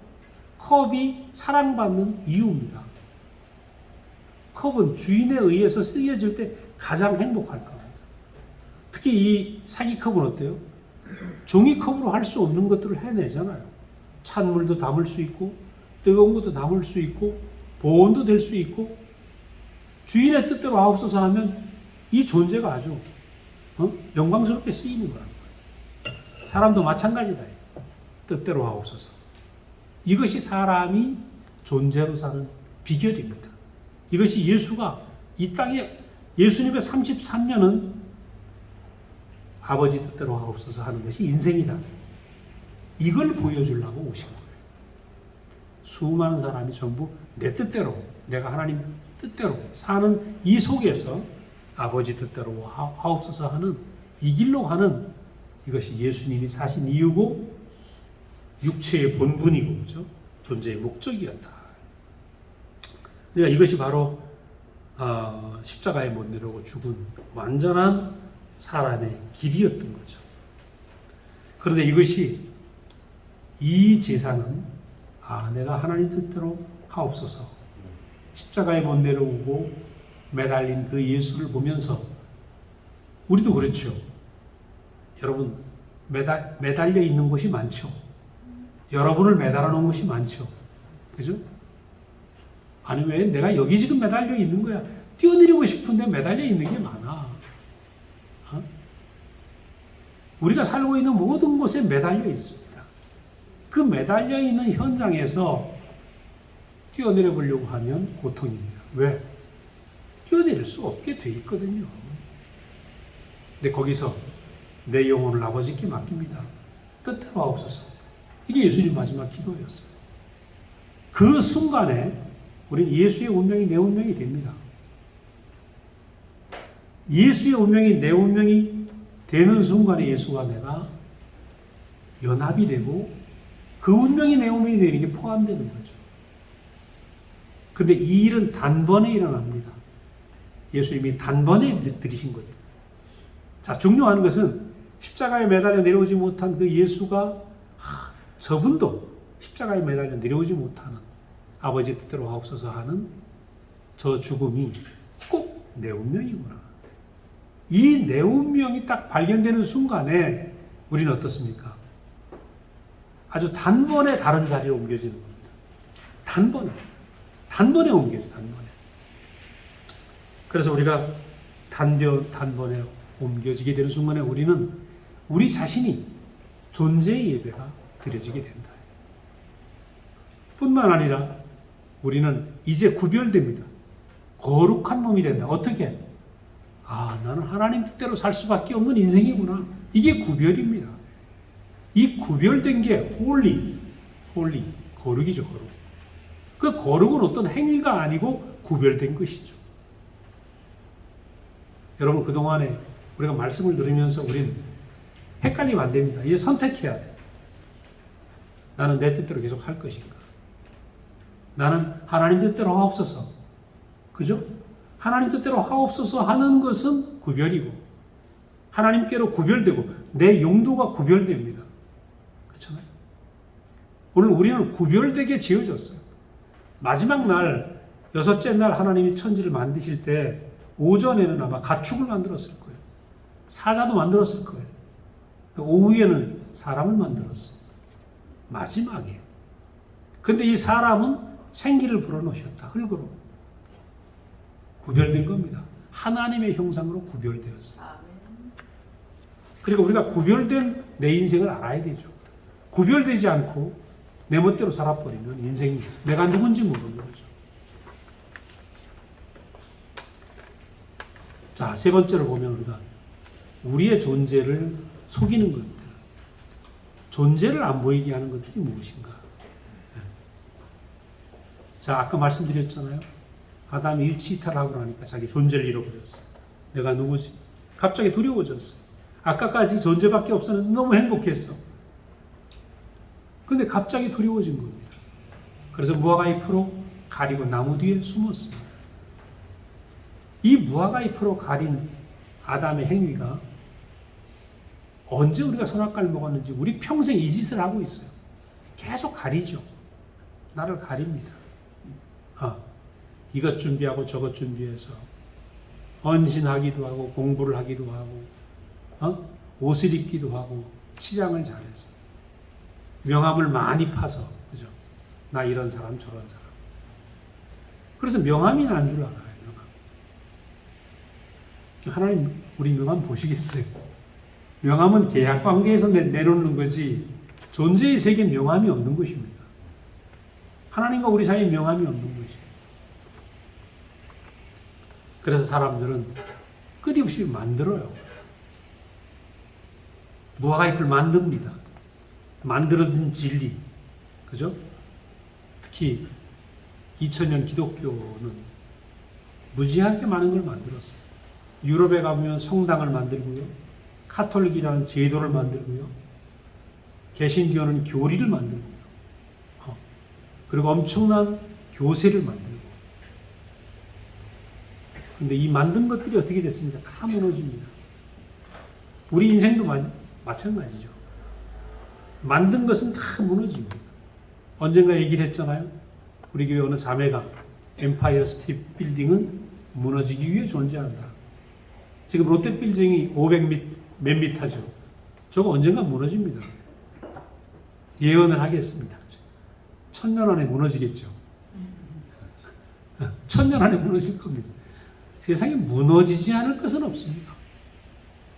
컵이 사랑받는 이유입니다. 컵은 주인에 의해서 쓰여질 때 가장 행복할 겁니다. 특히 이 사기컵은 어때요? 종이컵으로 할 수 없는 것들을 해내잖아요. 찬물도 담을 수 있고 뜨거운 것도 담을 수 있고 보온도 될 수 있고, 주인의 뜻대로 하옵소서 하면 이 존재가 아주 영광스럽게 쓰이는 거라는 거예요. 사람도 마찬가지다. 뜻대로 하옵소서. 이것이 사람이 존재로 사는 비결입니다. 이것이 예수가 이 땅에 예수님의 33년은 아버지 뜻대로 하옵소서 하는 것이 인생이다. 이걸 보여주려고 오신 거예요. 수많은 사람이 전부 내 뜻대로, 내가 하나님 뜻대로 사는 이 속에서 아버지 뜻대로 하옵소서 하는 이 길로 가는, 이것이 예수님이 사신 이유고 육체의 본분이고, 그렇죠? 존재의 목적이었다. 그러니까 이것이 바로 십자가에 못 내려오고 죽은 완전한 사람의 길이었던 거죠. 그런데 이것이, 이 제사는 내가 하나님 뜻대로 하옵소서, 십자가에 못 내려오고 매달린 그 예수를 보면서, 우리도 그렇죠. 여러분, 매달려 있는 곳이 많죠. 여러분을 매달아 놓은 곳이 많죠. 그죠? 아니, 왜 내가 여기 지금 매달려 있는 거야? 뛰어내리고 싶은데 매달려 있는 게 많아. 우리가 살고 있는 모든 곳에 매달려 있습니다. 그 매달려 있는 현장에서 뛰어내려 보려고 하면 고통입니다. 왜? 뛰어내릴 수 없게 돼 있거든요. 근데 거기서 내 영혼을 아버지께 맡깁니다. 뜻대로 하옵소서. 이게 예수님 마지막 기도였어요. 그 순간에 우리는 예수의 운명이 내 운명이 됩니다. 예수의 운명이 내 운명이 되는 순간에 예수와 내가 연합이 되고 그 운명이 내 운명이 되는 게 포함되는 거죠. 근데 이 일은 단번에 일어납니다. 예수님이 단번에 들이신 거예요. 자, 중요한 것은 십자가에 매달려 내려오지 못한 그 예수가 저분도 십자가에 매달려 내려오지 못하는 아버지 뜻대로 하옵소서 하는 저 죽음이 꼭 내 운명이구나. 이 내 운명이 딱 발견되는 순간에 우리는 어떻습니까? 아주 단번에 다른 자리로 옮겨지는 겁니다. 단번에 옮겨져, 단번에. 그래서 우리가 단번에 옮겨지게 되는 순간에 우리는 우리 자신이 존재의 예배가 드려지게 된다. 뿐만 아니라 우리는 이제 구별됩니다. 거룩한 몸이 된다. 어떻게? 나는 하나님 뜻대로 살 수밖에 없는 인생이구나. 이게 구별입니다. 이 구별된 게 홀리, 거룩이죠, 거룩. 그 거룩은 어떤 행위가 아니고 구별된 것이죠. 여러분, 그동안에 우리가 말씀을 들으면서 우리는 헷갈리면 안 됩니다. 이제 선택해야 돼. 나는 내 뜻대로 계속 할 것인가? 나는 하나님 뜻대로 하옵소서. 그죠? 하나님 뜻대로 하옵소서 하는 것은 구별이고, 하나님께로 구별되고, 내 용도가 구별됩니다. 그렇잖아요? 오늘 우리는 구별되게 지어졌어요. 마지막 날, 여섯째 날 하나님이 천지를 만드실 때, 오전에는 아마 가축을 만들었을 거예요. 사자도 만들었을 거예요. 오후에는 사람을 만들었어요. 마지막에. 근데 이 사람은 생기를 불어넣으셨다. 흙으로. 구별된 겁니다. 하나님의 형상으로 구별되었어요. 그리고 우리가 구별된 내 인생을 알아야 되죠. 구별되지 않고 내 멋대로 살아버리면 인생이 내가 누군지 모르는 거죠. 자, 세 번째로 보면 우리가 우리의 존재를 속이는 것들, 존재를 안 보이게 하는 것들이 무엇인가? 자, 아까 말씀드렸잖아요. 아담이 일치이탈하고 나니까 자기 존재를 잃어버렸어. 내가 누구지? 갑자기 두려워졌어. 아까까지 존재밖에 없었는데 너무 행복했어. 근데 갑자기 두려워진 겁니다. 그래서 무화과 잎으로 가리고 나무 뒤에 숨었습니다. 이 무화과 잎으로 가린 아담의 행위가 언제 우리가 선악과를 먹었는지 우리 평생 이 짓을 하고 있어요. 계속 가리죠. 나를 가립니다. 이것 준비하고 저것 준비해서 헌신하기도 하고 공부를 하기도 하고 옷을 입기도 하고 치장을 잘해서 명함을 많이 파서, 그죠? 나 이런 사람 저런 사람. 그래서 명함이 난 줄 알아요. 명함. 하나님 우리 명함 보시겠어요? 명함은 계약 관계에서 내놓는 거지 존재의 세계 명함이 없는 것입니다. 하나님과 우리 사이에 명함이 없는 것이에요. 그래서 사람들은 끊임없이 만들어요. 무화과 잎을 만듭니다. 만들어진 진리. 그죠? 특히 2000년 기독교는 무지하게 많은 걸 만들었어요. 유럽에 가보면 성당을 만들고요. 카톨릭이라는 제도를 만들고요. 개신교는 교리를 만들고요. 그리고 엄청난 교세를 만들고. 근데 이 만든 것들이 어떻게 됐습니까? 다 무너집니다. 우리 인생도 마찬가지죠. 만든 것은 다 무너집니다. 언젠가 얘기를 했잖아요. 우리 교회 어느 자매가 엠파이어 스테이트 빌딩은 무너지기 위해 존재한다. 지금 롯데 빌딩이 500몇 미터죠. 저거 언젠가 무너집니다. 예언을 하겠습니다. 1000년 안에 무너지겠죠. 1000년 안에 무너질 겁니다. 세상에 무너지지 않을 것은 없습니다.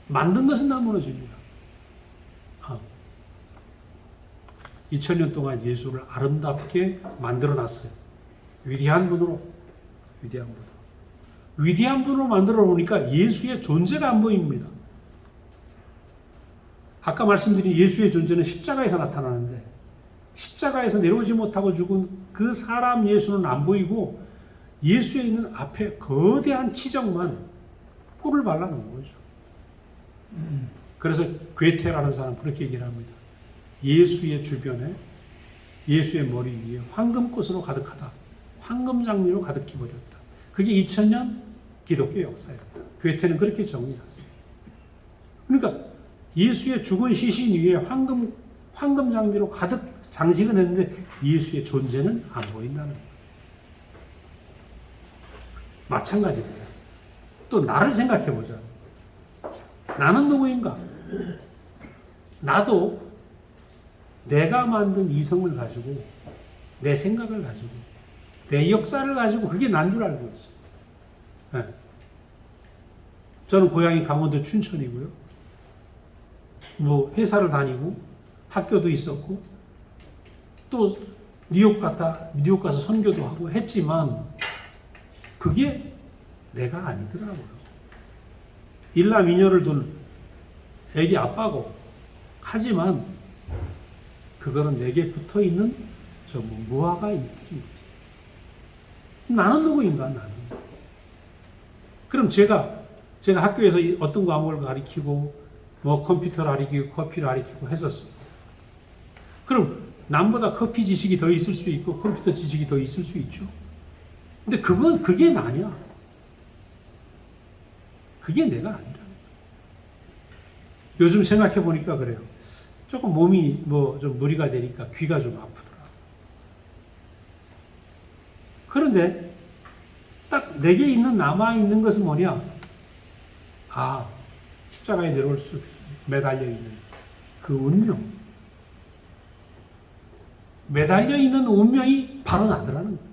만든 것은 다 무너집니다. 2000년 동안 예수를 아름답게 만들어놨어요. 위대한 분으로 만들어 놓으니까 예수의 존재가 안 보입니다. 아까 말씀드린 예수의 존재는 십자가에서 나타나는데 십자가에서 내려오지 못하고 죽은 그 사람 예수는 안 보이고 예수에 있는 앞에 거대한 치적만 뿔을 발라놓은 거죠. 그래서 괴테라는 사람 그렇게 얘기를 합니다. 예수의 주변에 예수의 머리 위에 황금꽃으로 가득하다. 황금 장미로 가득히 버렸다. 그게 2000년 기독교 역사였다. 괴테는 그렇게 정의하죠. 그러니까 예수의 죽은 시신 위에 황금 장미로 가득 장식은 했는데 예수의 존재는 안 보인다는 거예요. 마찬가지입니다. 또 나를 생각해 보자. 나는 누구인가? 나도 내가 만든 이성을 가지고, 내 생각을 가지고, 내 역사를 가지고 그게 난 줄 알고 있어요. 네. 저는 고향이 강원도 춘천이고요. 뭐 회사를 다니고 학교도 있었고 또 뉴욕 가서 선교도 하고 했지만 그게 내가 아니더라고요. 일남 이녀를 둔 애기 아빠고 하지만 그거는 내게 붙어 있는 저 무화과 잎들입니다. 나는 누구인가 나는. 그럼 제가 학교에서 어떤 과목을 가르치고 뭐 컴퓨터를 가르치고 커피를 가르치고 했었습니다. 그럼 남보다 커피 지식이 더 있을 수 있고 컴퓨터 지식이 더 있을 수 있죠. 근데 그게 나냐? 그게 내가 아니라. 요즘 생각해 보니까 그래요. 조금 몸이 뭐 좀 무리가 되니까 귀가 좀 아프더라. 그런데 딱 내게 남아 있는 것은 뭐냐? 십자가에 내려올 수 없이 매달려 있는 그 운명. 매달려 있는 운명이 바로 나더라는 거예요.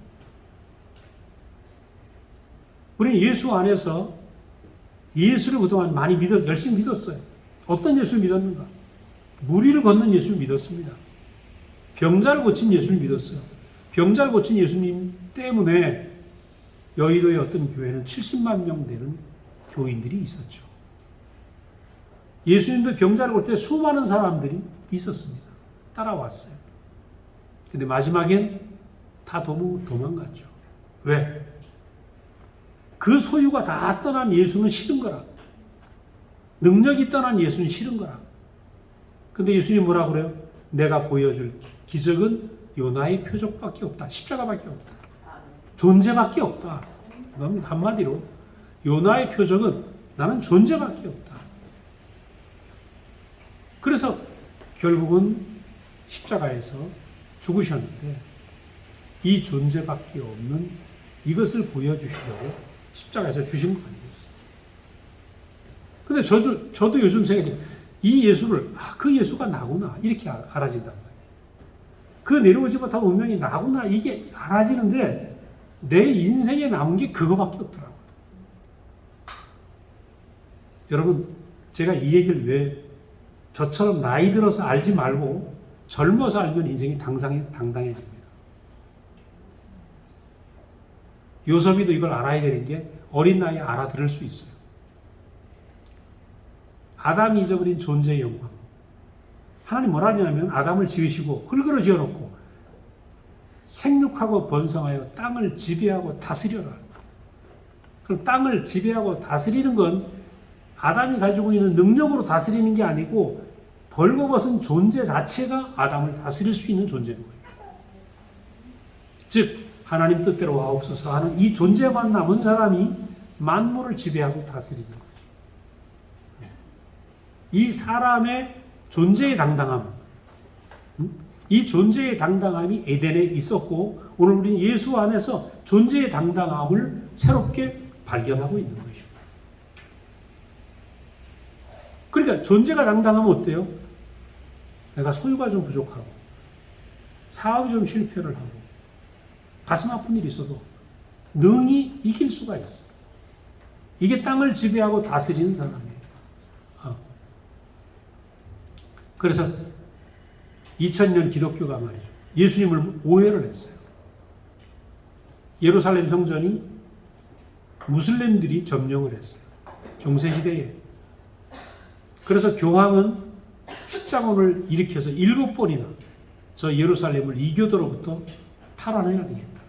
우리는 예수 안에서 예수를 그동안 많이 열심히 믿었어요. 어떤 예수를 믿었는가? 무리를 걷는 예수를 믿었습니다. 병자를 고친 예수를 믿었어요. 병자를 고친 예수님 때문에 여의도의 어떤 교회는 70만 명 되는 교인들이 있었죠. 예수님도 병자를 고칠 때 수많은 사람들이 있었습니다. 따라왔어요. 근데 마지막엔 다 도망갔죠. 왜? 그 소유가 다 떠난 예수는 싫은 거라. 능력이 떠난 예수는 싫은 거라. 근데 예수님 뭐라 그래요? 내가 보여줄 기적은 요나의 표적밖에 없다. 십자가밖에 없다. 존재밖에 없다. 그럼 한마디로 요나의 표적은 나는 존재밖에 없다. 그래서 결국은 십자가에서 죽으셨는데 이 존재밖에 없는 이것을 보여주시려고 십자가에서 주신 거 아니겠습니까? 근데 저도 요즘 생각해요. 이 예수를 그 예수가 나구나 이렇게 알아진단 말이에요. 그 내려오지 못한 운명이 나구나 이게 알아지는데 내 인생에 남은 게 그거밖에 없더라고요. 여러분 제가 이 얘기를 왜 저처럼 나이 들어서 알지 말고 젊어서 알면 인생이 당당해집니다. 요섭이도 이걸 알아야 되는 게 어린 나이에 알아들을 수 있어요. 아담이 잊어버린 존재의 영광. 하나님 뭐라 하냐면 아담을 지으시고 흙으로 지어놓고 생육하고 번성하여 땅을 지배하고 다스려라. 그럼 땅을 지배하고 다스리는 건 아담이 가지고 있는 능력으로 다스리는 게 아니고 벌거벗은 존재 자체가 아담을 다스릴 수 있는 존재인 거예요. 즉 하나님 뜻대로 하옵소서 하는 이 존재만 남은 사람이 만물을 지배하고 다스리는 거예요. 이 사람의 존재의 당당함, 이 존재의 당당함이 에덴에 있었고 오늘 우리는 예수 안에서 존재의 당당함을 새롭게 발견하고 있는 것입니다. 그러니까 존재가 당당하면 어때요? 내가 소유가 좀 부족하고 사업이 좀 실패를 하고 가슴 아픈 일이 있어도 능히 이길 수가 있어요. 이게 땅을 지배하고 다스리는 사람이에요. 그래서 2000년 기독교가 말이죠. 예수님을 오해를 했어요. 예루살렘 성전이 무슬림들이 점령을 했어요. 중세시대에. 그래서 교황은 십자군을 일으켜서 7번이나 저 예루살렘을 이교도로부터 탈환해야 되겠다.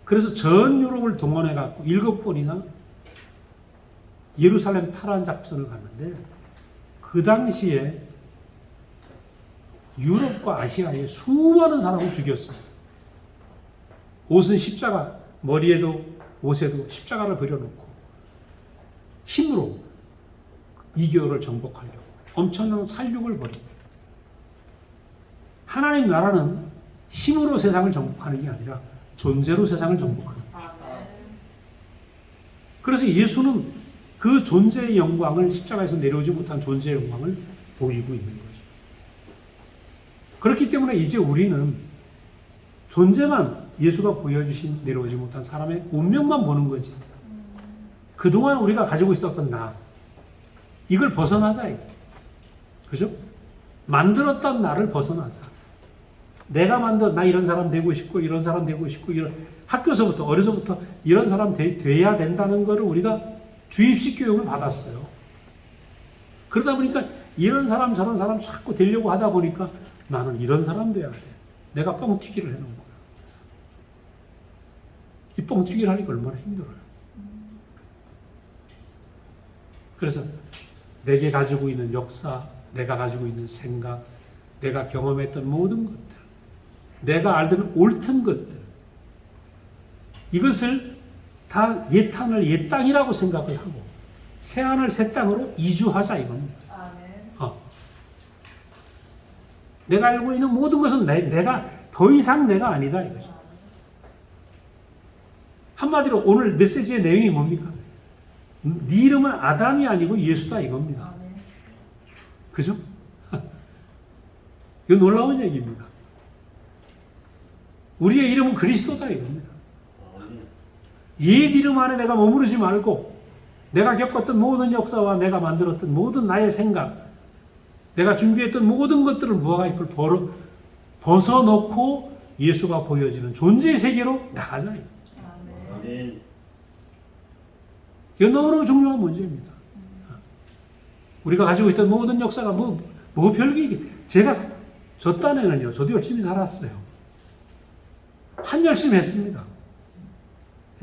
그래서 전 유럽을 동원해갖고 7번이나 예루살렘 탈환 작전을 갔는데 그 당시에 유럽과 아시아에 수많은 사람을 죽였어요. 옷은 십자가, 머리에도 옷에도 십자가를 그려놓고 힘으로 이교를 정복하려고 엄청난 살육을 벌이고 하나님 나라는 힘으로 세상을 정복하는 게 아니라 존재로 세상을 정복하는 거죠. 그래서 예수는 그 존재의 영광을 십자가에서 내려오지 못한 존재의 영광을 보이고 있는 거죠. 그렇기 때문에 이제 우리는 존재만 예수가 보여주신 내려오지 못한 사람의 운명만 보는 거지. 그동안 우리가 가지고 있었던 나 이걸 벗어나자 이거. 그죠? 만들었던 나를 벗어나자. 내가 나 이런 사람 되고 싶고 이런 사람 되고 싶고 이런 학교서부터 어려서부터 이런 사람 돼야 된다는 것을 우리가 주입식 교육을 받았어요. 그러다 보니까 이런 사람 저런 사람 자꾸 되려고 하다 보니까 나는 이런 사람 돼야 돼. 내가 뻥튀기를 해놓은 거야. 이 뻥튀기를 하니까 얼마나 힘들어요. 그래서 내게 가지고 있는 역사, 내가 가지고 있는 생각, 내가 경험했던 모든 것들, 내가 알던 옳던 것들, 이것을 다 옛하늘 옛땅이라고 생각을 하고 새하늘 새 땅으로 이주하자 이겁니다. 내가 알고 있는 모든 것은 내가 더 이상 내가 아니다 이거죠. 한마디로 오늘 메시지의 내용이 뭡니까? 네 이름은 아담이 아니고 예수다 이겁니다. 그죠? 이거 놀라운 얘기입니다. 우리의 이름은 그리스도다 이겁니다. 옛 이름 안에 내가 머무르지 말고 내가 겪었던 모든 역사와 내가 만들었던 모든 나의 생각, 내가 준비했던 모든 것들을 무화과잎을 벗어놓고 예수가 보여지는 존재의 세계로 나가자. 아멘. 이건 너무너무 중요한 문제입니다. 우리가 가지고 있던 모든 역사가 뭐 별게 제가 저 딴에는요. 저도 열심히 살았어요. 한 열심히 했습니다.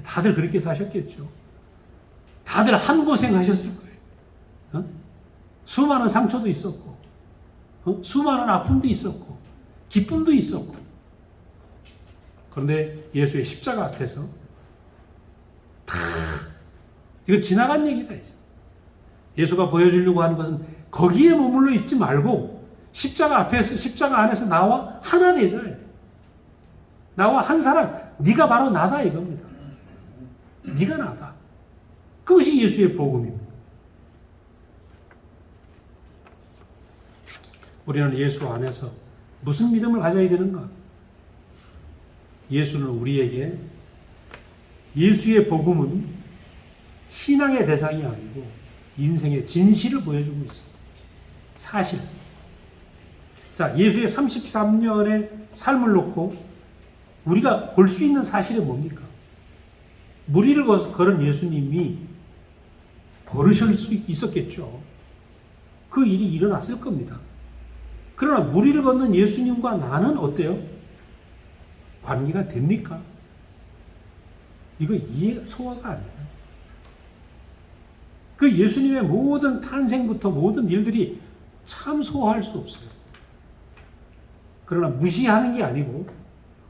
다들 그렇게 사셨겠죠. 다들 한 고생 하셨을 거예요. 수많은 상처도 있었고, 수많은 아픔도 있었고, 기쁨도 있었고. 그런데 예수의 십자가 앞에서 다 이거 지나간 얘기다. 이제. 예수가 보여주려고 하는 것은 거기에 머물러 있지 말고 십자가 앞에서 십자가 안에서 나와 하나 되자. 나와 한 사람, 네가 바로 나다 이겁니다. 네가 나다. 그것이 예수의 복음입니다. 우리는 예수 안에서 무슨 믿음을 가져야 되는가? 예수는 우리에게 예수의 복음은 신앙의 대상이 아니고 인생의 진실을 보여주고 있습니다. 사실. 자, 예수의 33년의 삶을 놓고 우리가 볼 수 있는 사실은 뭡니까? 무리를 걸은 예수님이 걸으실 수 있었겠죠. 그 일이 일어났을 겁니다. 그러나 무리를 걷는 예수님과 나는 어때요? 관계가 됩니까? 이거 소화가 안 돼요. 그 예수님의 모든 탄생부터 모든 일들이 참 소화할 수 없어요. 그러나 무시하는 게 아니고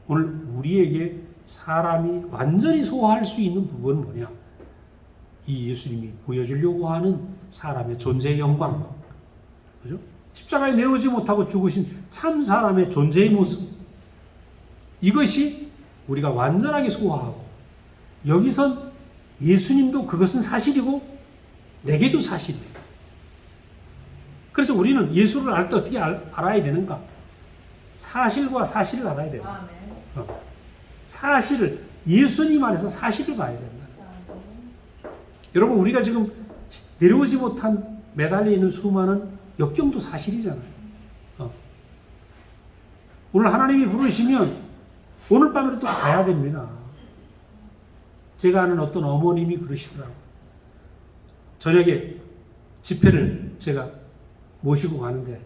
오늘 우리에게 사람이 완전히 소화할 수 있는 부분은 뭐냐? 이 예수님이 보여주려고 하는 사람의 존재의 영광. 그죠? 십자가에 내려오지 못하고 죽으신 참 사람의 존재의 모습. 이것이 우리가 완전하게 소화하고 여기선 예수님도 그것은 사실이고 내게도 사실이에요. 그래서 우리는 예수를 알 때 어떻게 알아야 되는가? 사실과 사실을 알아야 돼요. 사실을, 예수님 안에서 사실을 봐야 된다. 여러분, 우리가 지금 내려오지 못한 매달려 있는 수많은 역경도 사실이잖아요. 오늘 하나님이 부르시면 오늘 밤에도 또 가야 됩니다. 제가 아는 어떤 어머님이 그러시더라고요. 저녁에 집회를 제가 모시고 가는데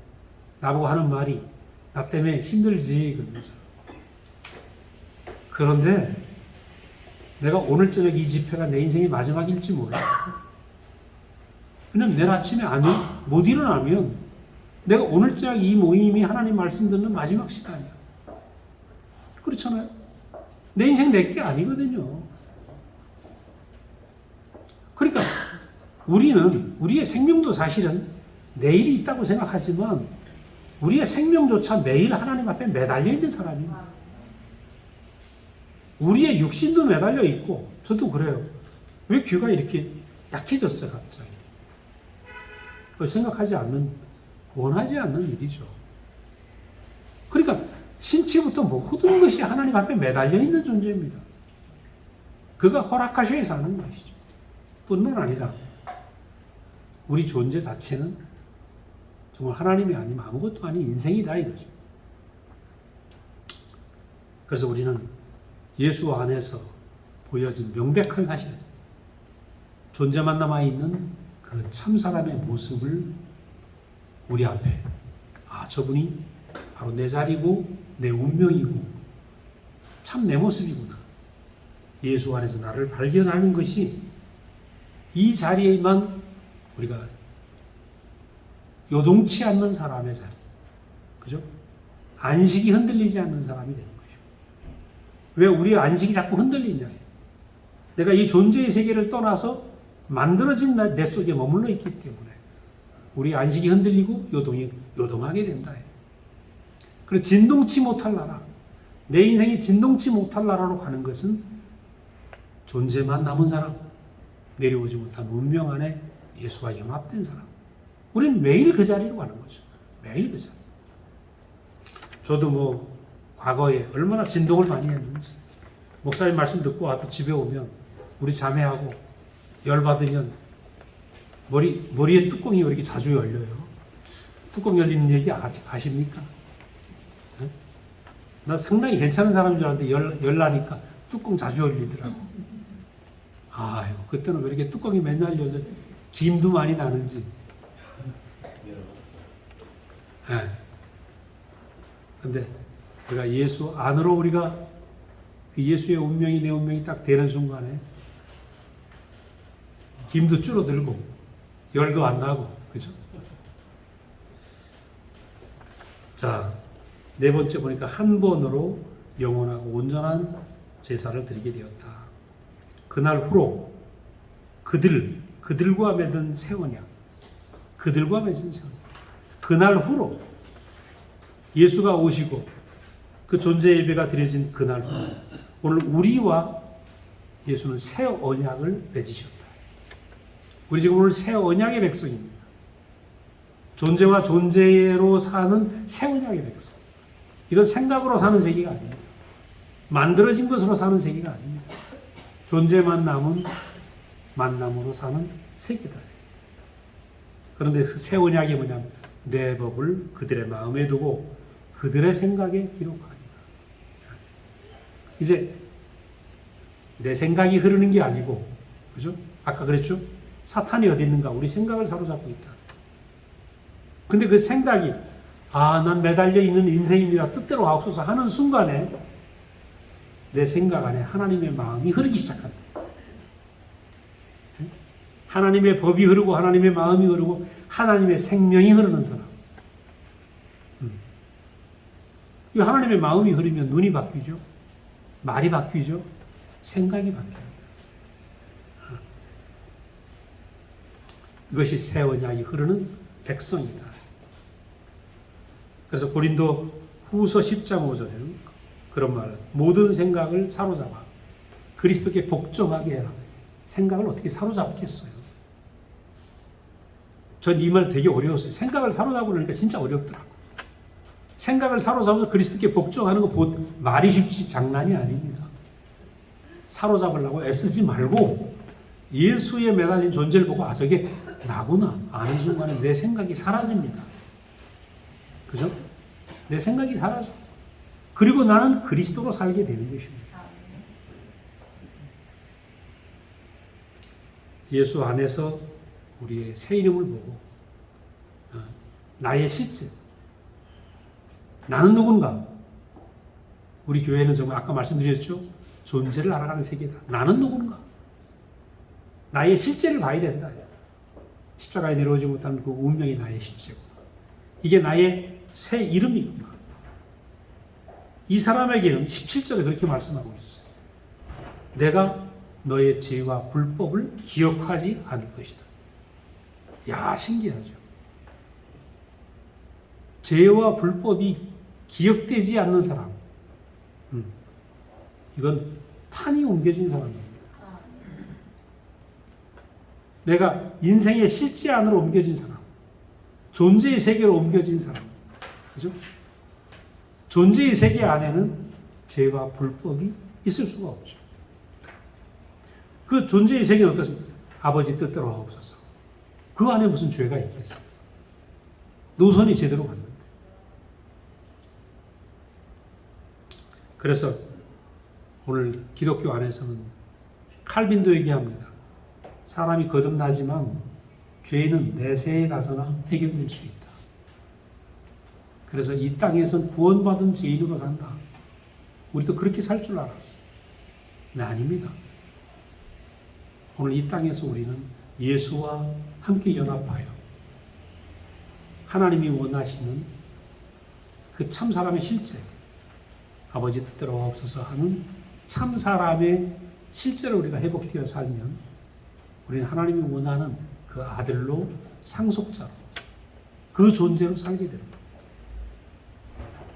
나보고 하는 말이 나 때문에 힘들지 그러면서. 그런데 내가 오늘 저녁 이 집회가 내 인생의 마지막일지 몰라. 왜냐면 내일 아침에 못 일어나면 내가 오늘 저녁 이 모임이 하나님 말씀 듣는 마지막 시간이야. 그렇잖아요. 내 인생 내게 아니거든요. 그러니까 우리는 우리의 생명도 사실은 내일이 있다고 생각하지만 우리의 생명조차 매일 하나님 앞에 매달려 있는 사람이에요. 우리의 육신도 매달려 있고 저도 그래요. 왜 귀가 이렇게 약해졌어요, 갑자기? 생각하지 않는, 원하지 않는 일이죠. 그러니까 신체부터 모든 것이 하나님 앞에 매달려 있는 존재입니다. 그가 허락하셔야 사는 것이죠. 뿐만 아니라 우리 존재 자체는 정말 하나님이 아니면 아무것도 아닌 인생이다 이거죠. 그래서 우리는 예수 안에서 보여진 명백한 사실, 존재만 남아있는 그 참사람의 모습을 우리 앞에, 저분이 바로 내 자리고 내 운명이고 참 내 모습이구나. 예수 안에서 나를 발견하는 것이 이 자리에만 우리가 요동치 않는 사람의 자리. 그죠? 안식이 흔들리지 않는 사람이 되는 거죠. 왜 우리 안식이 자꾸 흔들리냐? 내가 이 존재의 세계를 떠나서 만들어진 내 속에 머물러 있기 때문에 우리 안식이 흔들리고 요동하게 된다. 그래서 진동치 못할 나라, 내 인생이 진동치 못할 나라로 가는 것은 존재만 남은 사람, 내려오지 못한 운명 안에 예수와 연합된 사람. 우리는 매일 그 자리로 가는 거죠. 매일 그 자리. 저도 과거에 얼마나 진동을 많이 했는지, 목사님 말씀 듣고 와도 집에 오면 우리 자매하고 열받으면 머리에 뚜껑이 왜 이렇게 자주 열려요? 뚜껑 열리는 얘기 아십니까? 네? 나 상당히 괜찮은 사람인 줄 알았는데 열나니까 뚜껑 자주 열리더라고. 그때는 왜 이렇게 뚜껑이 맨날 열려서 김도 많이 나는지. 근데 우리가 예수 안으로 우리가 그 예수의 운명이 내 운명이 딱 되는 순간에 김도 줄어들고 열도 안 나고, 그죠? 자, 네 번째 보니까 한 번으로 영원하고 온전한 제사를 드리게 되었다. 그날 후로 그들과 맺은 새 언약, 그들과 맺은 새 언약. 그날 후로 예수가 오시고 그 존재 예배가 드려진 그날 후, 오늘 우리와 예수는 새 언약을 맺으셨다. 우리 지금 오늘 새 언약의 백성입니다. 존재와 존재로 사는 새 언약의 백성. 이건 생각으로 사는 세계가 아닙니다. 만들어진 것으로 사는 세계가 아닙니다. 존재만 남은 만남으로 사는 세계다. 그런데 그 새 언약이 뭐냐면 내 법을 그들의 마음에 두고 그들의 생각에 기록하리라. 이제 내 생각이 흐르는 게 아니고, 그죠? 아까 그랬죠? 사탄이 어디 있는가? 우리 생각을 사로잡고 있다. 근데 그 생각이 난 매달려 있는 인생입니다. 뜻대로 하옵소서 하는 순간에 내 생각 안에 하나님의 마음이 흐르기 시작한다. 하나님의 법이 흐르고 하나님의 마음이 흐르고 하나님의 생명이 흐르는 사람. 이 하나님의 마음이 흐르면 눈이 바뀌죠. 말이 바뀌죠. 생각이 바뀌어요. 이것이 새 언약이 흐르는 백성이다. 그래서 고린도 후서 10장 5절에는 그런 말을, 모든 생각을 사로잡아 그리스도께 복종하게 해라. 생각을 어떻게 사로잡겠어요? 전 이 말 되게 어려웠어요. 생각을 사로잡으려니까 진짜 어렵더라고요. 생각을 사로잡아서 그리스도께 복종하는 거 말이 쉽지 장난이 아닙니다. 사로잡으려고 애쓰지 말고 예수에 매달린 존재를 보고 저게 나구나 아는 순간에 내 생각이 사라집니다. 그죠? 내 생각이 사라져. 그리고 나는 그리스도로 살게 되는 것입니다. 예수 안에서 우리의 새 이름을 보고 나의 실제, 나는 누군가? 우리 교회는 정말 아까 말씀드렸죠? 존재를 알아가는 세계다. 나는 누군가? 나의 실제를 봐야 된다. 십자가에 내려오지 못한 그 운명이 나의 실제고, 이게 나의 새 이름이구나. 이 사람에게는 17절에 그렇게 말씀하고 있어요. 내가 너의 죄와 불법을 기억하지 않을 것이다. 야, 신기하죠. 죄와 불법이 기억되지 않는 사람. 이건 판이 옮겨진 사람입니다. 내가 인생의 실제 안으로 옮겨진 사람, 존재의 세계로 옮겨진 사람, 그죠? 존재의 세계 안에는 죄와 불법이 있을 수가 없죠. 그 존재의 세계는 어떻습니까? 아버지 뜻대로 하옵소서. 그 안에 무슨 죄가 있겠어요? 노선이 제대로 갔는데. 그래서 오늘 기독교 안에서는 칼빈도 얘기합니다. 사람이 거듭나지만 죄는 내세에 가서나 해결될 수 있다. 그래서 이 땅에선 구원받은 죄인으로 산다. 우리도 그렇게 살 줄 알았어. 네, 아닙니다. 오늘 이 땅에서 우리는 예수와 함께 연합하여 하나님이 원하시는 그 참 사람의 실제, 아버지 뜻대로 하옵소서 하는 참 사람의 실제로 우리가 회복되어 살면 우리는 하나님이 원하는 그 아들로, 상속자로, 그 존재로 살게 됩니다.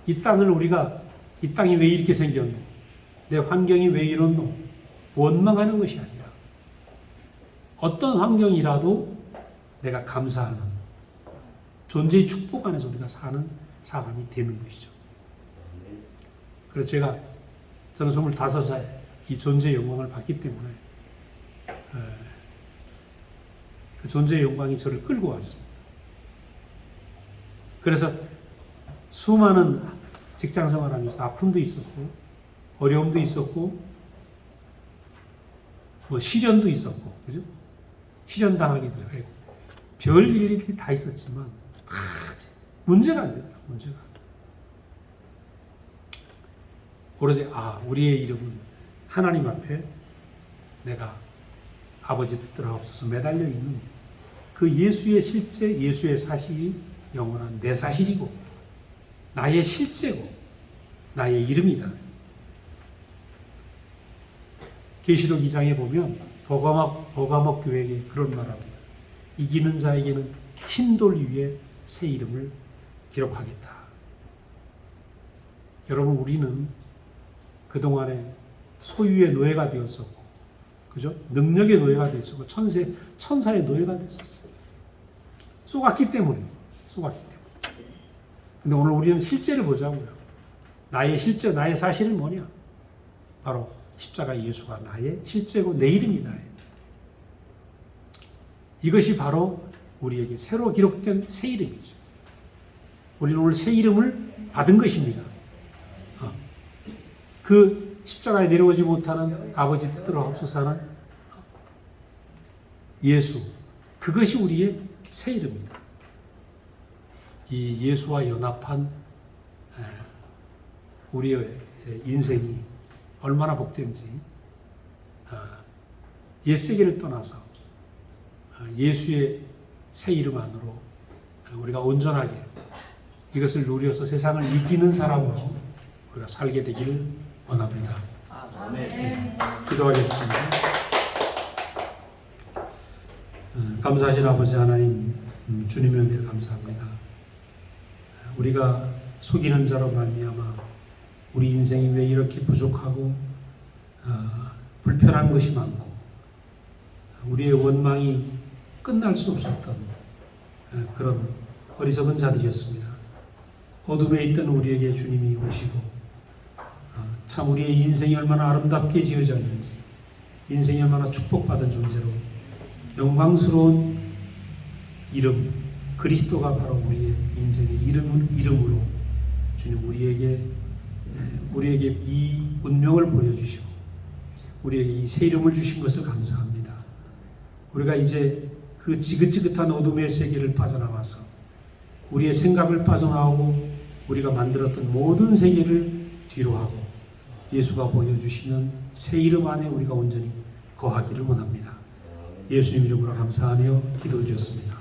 이 땅을 우리가, 이 땅이 왜 이렇게 생겼노? 내 환경이 왜 이렇노? 원망하는 것이 아니라 어떤 환경이라도 내가 감사하는 존재의 축복 안에서 우리가 사는 사람이 되는 것이죠. 그래서 저는 25살 이 존재의 영광을 받기 때문에 그 존재의 영광이 저를 끌고 왔습니다. 그래서 수많은 직장 생활하면서 아픔도 있었고 어려움도 있었고 뭐 시련도 있었고, 그죠? 시련당하기도 하고 별 일들이 다 있었지만 다 문제가 안 되더라. 문제가. 오로지 우리의 이름은 하나님 앞에 내가 아버지 뜻대로 하옵소서 매달려 있는 그 예수의 실제, 예수의 사실이 영원한 내 사실이고 나의 실제고 나의 이름이다. 계시록 2장에 보면 버가목 교회에게 그런 말합니다. 이기는 자에게는 흰돌 위에 새 이름을 기록하겠다. 여러분, 우리는 그동안에 소유의 노예가 되었었고, 그죠? 능력의 노예가 되었었고, 천사의 노예가 되었었어요. 속았기 때문에. 근데 오늘 우리는 실제를 보자고요. 나의 실제, 나의 사실은 뭐냐? 바로 십자가 예수가 나의 실제고 내 이름이다. 이것이 바로 우리에게 새로 기록된 새 이름이죠. 우리는 오늘 새 이름을 받은 것입니다. 그 십자가에 내려오지 못하는 아버지 뜻대로 하옵소서 하는 예수, 그것이 우리의 새 이름이다. 이 예수와 연합한 우리의 인생이 얼마나 복된지, 옛세계를 떠나서 예수의 새 이름 안으로 우리가 온전하게 이것을 누려서 세상을 이기는 사람으로 우리가 살게 되기를 원합니다. 네, 기도하겠습니다. 감사하신 아버지 하나님, 주님의 은혜를 감사합니다. 우리가 속이는 자로 말미암아 우리 인생이 왜 이렇게 부족하고 불편한 것이 많고 우리의 원망이 끝날 수 없었던 그런 어리석은 자들이었습니다. 어둠에 있던 우리에게 주님이 오시고 참 우리의 인생이 얼마나 아름답게 지어졌는지, 인생이 얼마나 축복받은 존재로 영광스러운 이름 그리스도가 바로 우리의 인생의 이름으로 주님 우리에게 이 운명을 보여주시고 우리에게 이 새 이름을 주신 것을 감사합니다. 우리가 이제 그 지긋지긋한 어둠의 세계를 빠져나와서 우리의 생각을 빠져나오고 우리가 만들었던 모든 세계를 뒤로하고 예수가 보여주시는 새 이름 안에 우리가 온전히 거하기를 원합니다. 예수님 이름으로 감사하며 기도드렸습니다.